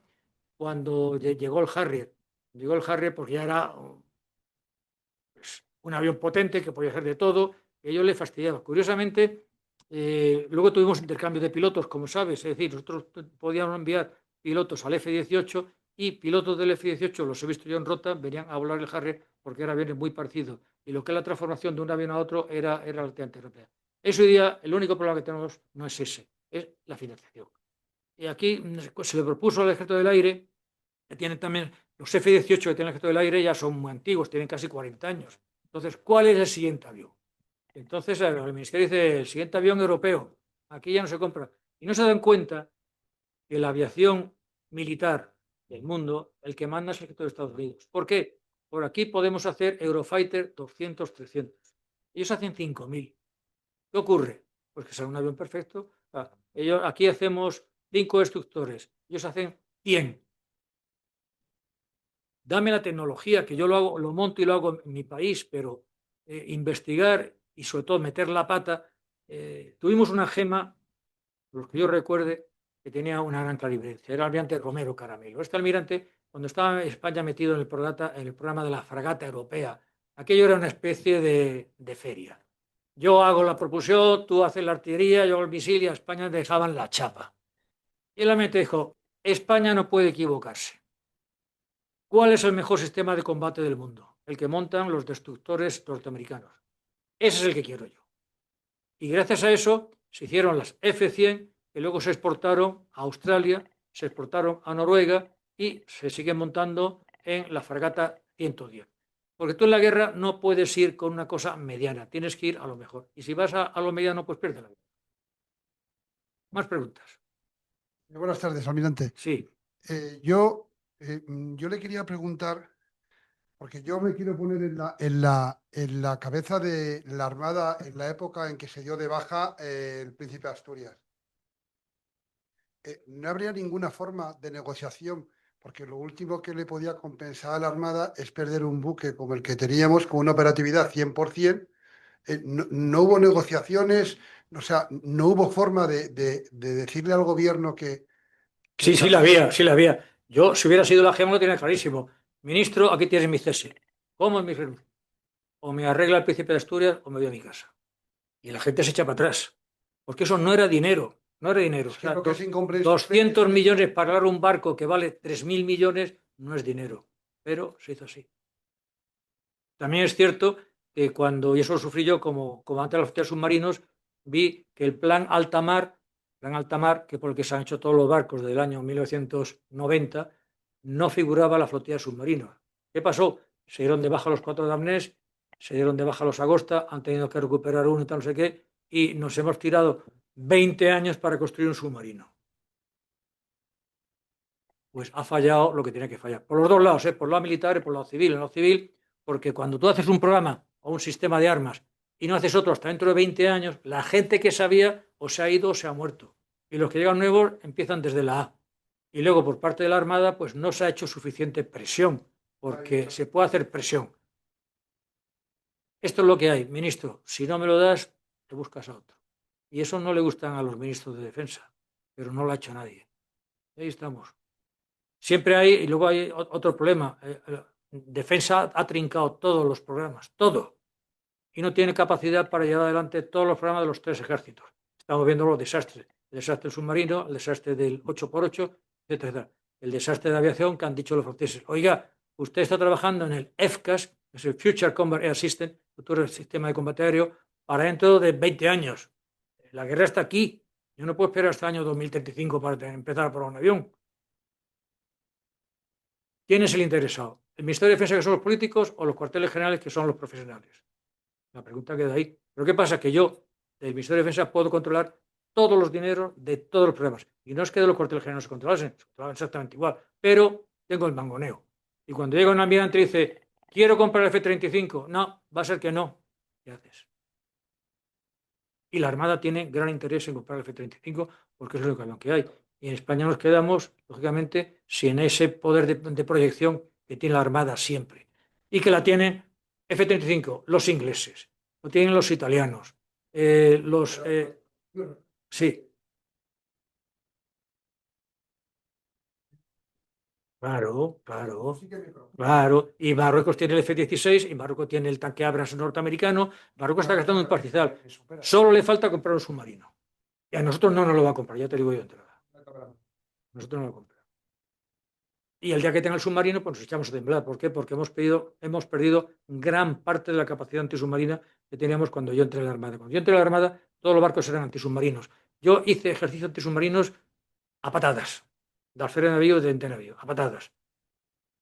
cuando llegó el Harrier. Llegó el Harrier porque ya era pues, un avión potente que podía hacer de todo, y a ellos le fastidiaba. Curiosamente, luego tuvimos intercambio de pilotos, como sabes, es decir, nosotros podíamos enviar pilotos al F-18 y pilotos del F-18, los he visto yo en rota, venían a volar el Harrier porque eran aviones muy parecidos. Y lo que es la transformación de un avión a otro era relativamente rápida. Eso hoy día, el único problema que tenemos no es ese, es la financiación. Y aquí se le propuso al Ejército del Aire, que tienen también los F-18 que tiene el Ejército del Aire, ya son muy antiguos, tienen casi 40 años. Entonces, ¿cuál es el siguiente avión? Entonces, el Ministerio dice, el siguiente avión europeo, aquí ya no se compra. Y no se dan cuenta que la aviación militar del mundo, el que manda es el Ejército de Estados Unidos. ¿Por qué? Por aquí podemos hacer Eurofighter 200, 300. Ellos hacen 5.000. ¿Qué ocurre? Pues que sale un avión perfecto. Aquí hacemos 5 destructores, ellos hacen 100. Dame la tecnología, que yo lo hago, lo monto y lo hago en mi país, pero investigar y sobre todo meter la pata. Tuvimos una gema, por lo que yo recuerde, que tenía una gran clarividencia. Era el almirante Romero Caramelo. Este almirante, cuando estaba en España metido en el programa de la fragata europea, aquello era una especie de feria. Yo hago la propulsión, tú haces la artillería, yo hago el misil y a España dejaban la chapa. Y el almirante dijo, España no puede equivocarse. ¿Cuál es el mejor sistema de combate del mundo? El que montan los destructores norteamericanos. Ese es el que quiero yo. Y gracias a eso se hicieron las F-100, que luego se exportaron a Australia, se exportaron a Noruega y se siguen montando en la fragata 110. Porque tú en la guerra no puedes ir con una cosa mediana, tienes que ir a lo mejor. Y si vas a lo mediano, pues pierdes la vida. Más preguntas. Buenas tardes, almirante. Sí. Yo le quería preguntar, porque yo me quiero poner en la cabeza de la Armada en la época en que se dio de baja el Príncipe de Asturias. No habría ninguna forma de negociación, porque lo último que le podía compensar a la Armada es perder un buque como el que teníamos, con una operatividad 100%. No hubo negociaciones, o sea, no hubo forma de decirle al gobierno que Sí, sí la había, sí la había. Yo, si hubiera sido la gema, lo tenía clarísimo. Ministro, aquí tienes mi cese. ¿Cómo es mi renuncia? O me arregla el Príncipe de Asturias o me voy a mi casa. Y la gente se echa para atrás. Porque eso no era dinero. No era dinero. Es que lo que es incomprensible 200 millones para arreglar un barco que vale 3.000 millones no es dinero. Pero se hizo así. También es cierto que cuando, y eso lo sufrí yo como comandante de la flotilla de submarinos, vi que el plan alta mar, que por el que se han hecho todos los barcos del año 1990, no figuraba la flotilla de submarinos. ¿Qué pasó? Se dieron de baja los 4 de Amnés, se dieron de baja los Agosta, han tenido que recuperar uno y tal, no sé qué, y nos hemos tirado 20 años para construir un submarino. Pues ha fallado lo que tiene que fallar. Por los dos lados, por el lado militar y por el lado civil. En el lado civil, porque cuando tú haces un programa o un sistema de armas y no haces otro hasta dentro de 20 años, la gente que sabía o se ha ido o se ha muerto. Y los que llegan nuevos empiezan desde la A. Y luego por parte de la Armada, pues no se ha hecho suficiente presión, porque se puede hacer presión. Esto es lo que hay, ministro. Si no me lo das, te buscas a otro. Y eso no le gustan a los ministros de defensa, pero no lo ha hecho nadie. Ahí estamos. Siempre hay, y luego hay otro problema. Defensa ha trincado todos los programas, todo. Y no tiene capacidad para llevar adelante todos los programas de los 3 ejércitos. Estamos viendo los desastres. El desastre del submarino, el desastre del 8x8, etcétera. El desastre de aviación que han dicho los franceses. Oiga, usted está trabajando en el FCAS, que es el Future Combat Air System, futuro sistema de combate aéreo, para dentro de 20 años. La guerra está aquí. Yo no puedo esperar hasta el año 2035 para empezar a probar un avión. ¿Quién es el interesado? ¿El Ministerio de Defensa, que son los políticos, o los cuarteles generales, que son los profesionales? La pregunta queda ahí. ¿Pero qué pasa? Que yo, del Ministerio de Defensa, puedo controlar todos los dineros de todos los programas. Y no es que de los cuarteles generales se controlasen exactamente igual, pero tengo el mangoneo. Y cuando llega un almirante y dice, quiero comprar el F-35, no, va a ser que no. ¿Qué haces? Y la Armada tiene gran interés en comprar el F-35 porque es el único avión que hay. Y en España nos quedamos, lógicamente, sin ese poder de proyección que tiene la Armada siempre. Y que la tienen F-35, los ingleses, lo tienen los italianos, sí, claro, claro, claro. Y Marruecos tiene el F-16 y Marruecos tiene el tanque Abrams norteamericano. Marruecos está gastando un pastizal. Solo le falta comprar un submarino. Y a nosotros no nos lo va a comprar, ya te digo yo de entrada. Nosotros no lo compramos. Y el día que tenga el submarino, pues nos echamos a temblar. ¿Por qué? Porque hemos perdido gran parte de la capacidad antisubmarina que teníamos cuando yo entré en la Armada. Cuando yo entré en la Armada, todos los barcos eran antisubmarinos. Yo hice ejercicios antisubmarinos a patadas, de alférez de navío y de ente navío, a patadas.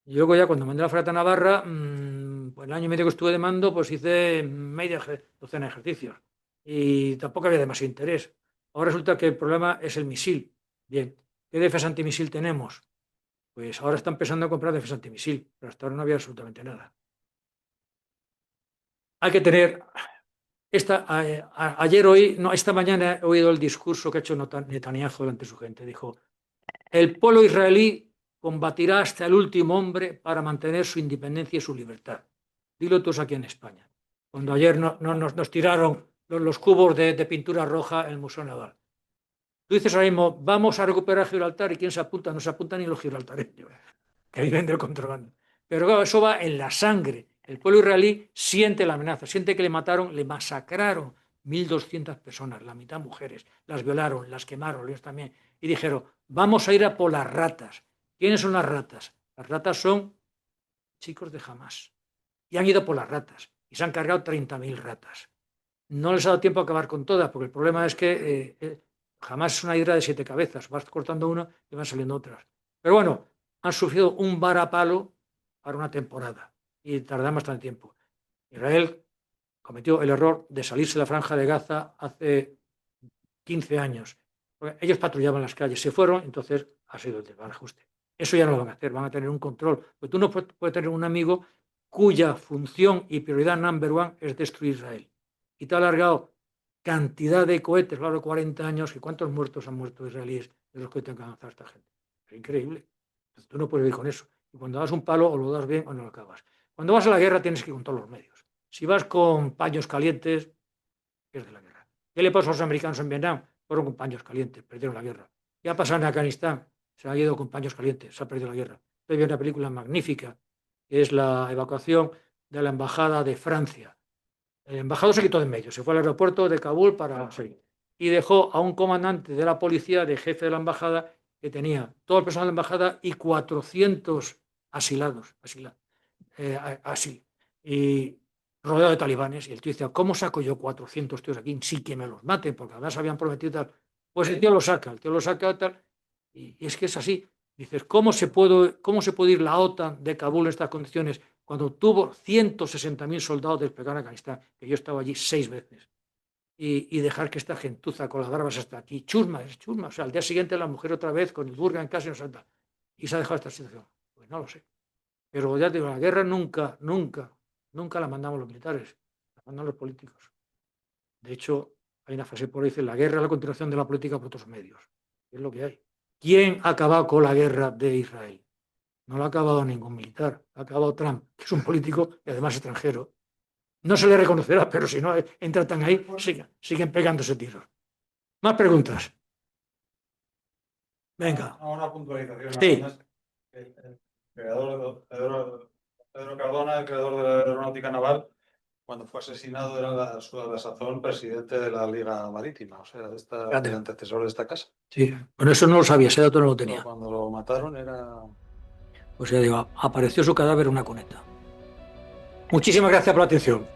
Y luego ya cuando mandé la fragata Navarra, pues el año y medio que estuve de mando, pues hice media docena de ejercicios. Y tampoco había demasiado interés. Ahora resulta que el problema es el misil. Bien, ¿qué defensa antimisil tenemos? Pues ahora están empezando a comprar defensa antimisil, pero hasta ahora no había absolutamente nada. Hay que tener... esta mañana he oído el discurso que ha hecho Netanyahu delante de su gente. Dijo, el pueblo israelí combatirá hasta el último hombre para mantener su independencia y su libertad. Dilo tú aquí en España. Cuando ayer nos tiraron los cubos de pintura roja en el Museo Naval. Tú dices ahora mismo, vamos a recuperar Gibraltar, y ¿quién se apunta? No se apuntan ni los gibraltareños, que viven del contrabando. Pero claro, eso va en la sangre. El pueblo israelí siente la amenaza, siente que le mataron, le masacraron 1.200 personas, la mitad mujeres, las violaron, las quemaron, ellos también. Y dijeron, vamos a ir a por las ratas. ¿Quiénes son las ratas? Las ratas son chicos de Hamás. Y han ido por las ratas. Y se han cargado 30.000 ratas. No les ha dado tiempo a acabar con todas, porque el problema es que Hamás es una hidra de 7 cabezas. Vas cortando una y van saliendo otras. Pero bueno, han sufrido un varapalo para una temporada. Y tardamos bastante tiempo. Israel cometió el error de salirse de la franja de Gaza hace 15 años. Ellos patrullaban las calles, se fueron, entonces ha sido el desbarajuste. Eso ya no lo van a hacer, van a tener un control. Porque tú no puedes tener un amigo cuya función y prioridad number one es destruir Israel. Y te ha alargado cantidad de cohetes a lo largo de 40 años. ¿Y cuántos muertos han muerto israelíes de los cohetes que han lanzado esta gente? Es increíble. Entonces, tú no puedes vivir con eso. Y cuando das un palo, o lo das bien o no lo acabas. Cuando vas a la guerra tienes que ir con todos los medios. Si vas con paños calientes, pierdes la guerra. ¿Qué le pasó a los americanos en Vietnam? Fueron con paños calientes, perdieron la guerra. ¿Qué ha pasado en Afganistán? Se han ido con paños calientes, se ha perdido la guerra. Hay una película magnífica, que es la evacuación de la embajada de Francia. El embajador se quitó de en medio, se fue al aeropuerto de Kabul para seguir. Y dejó a un comandante de la policía, de jefe de la embajada, que tenía todo el personal de la embajada y 400 asilados. Así. Y rodeado de talibanes. Y el tío dice, ¿cómo saco yo 400 tíos aquí? Sí que me los maten, porque además habían prometido tal. Pues el tío lo saca tal. Y es que es así. Dices, ¿cómo se puede ir la OTAN de Kabul en estas condiciones cuando tuvo 160.000 soldados desplegados en Afganistán? Que yo estaba allí 6 veces. Y dejar que esta gentuza con las barbas hasta aquí, chusma. O sea, al día siguiente la mujer otra vez con el burka en casa y no salta. Y se ha dejado esta situación. Pues no lo sé. Pero ya te digo, la guerra nunca la mandamos los militares, la mandan los políticos. De hecho, hay una frase por ahí que dice, la guerra es la continuación de la política por otros medios. Es lo que hay. ¿Quién ha acabado con la guerra de Israel? No lo ha acabado ningún militar, ha acabado Trump, que es un político y además extranjero. No se le reconocerá, pero si no entran tan ahí, siguen pegándose tiros. Más preguntas. Venga. Una puntualización. Sí. Pedro Cardona, el creador de la aeronáutica naval, cuando fue asesinado era a la sazón presidente de la Liga Marítima, o sea, el antecesor de esta casa. Sí, bueno, eso no lo sabía, ese dato no lo tenía. Cuando lo mataron era... Pues ya digo, apareció su cadáver en una cuneta. Muchísimas gracias por la atención.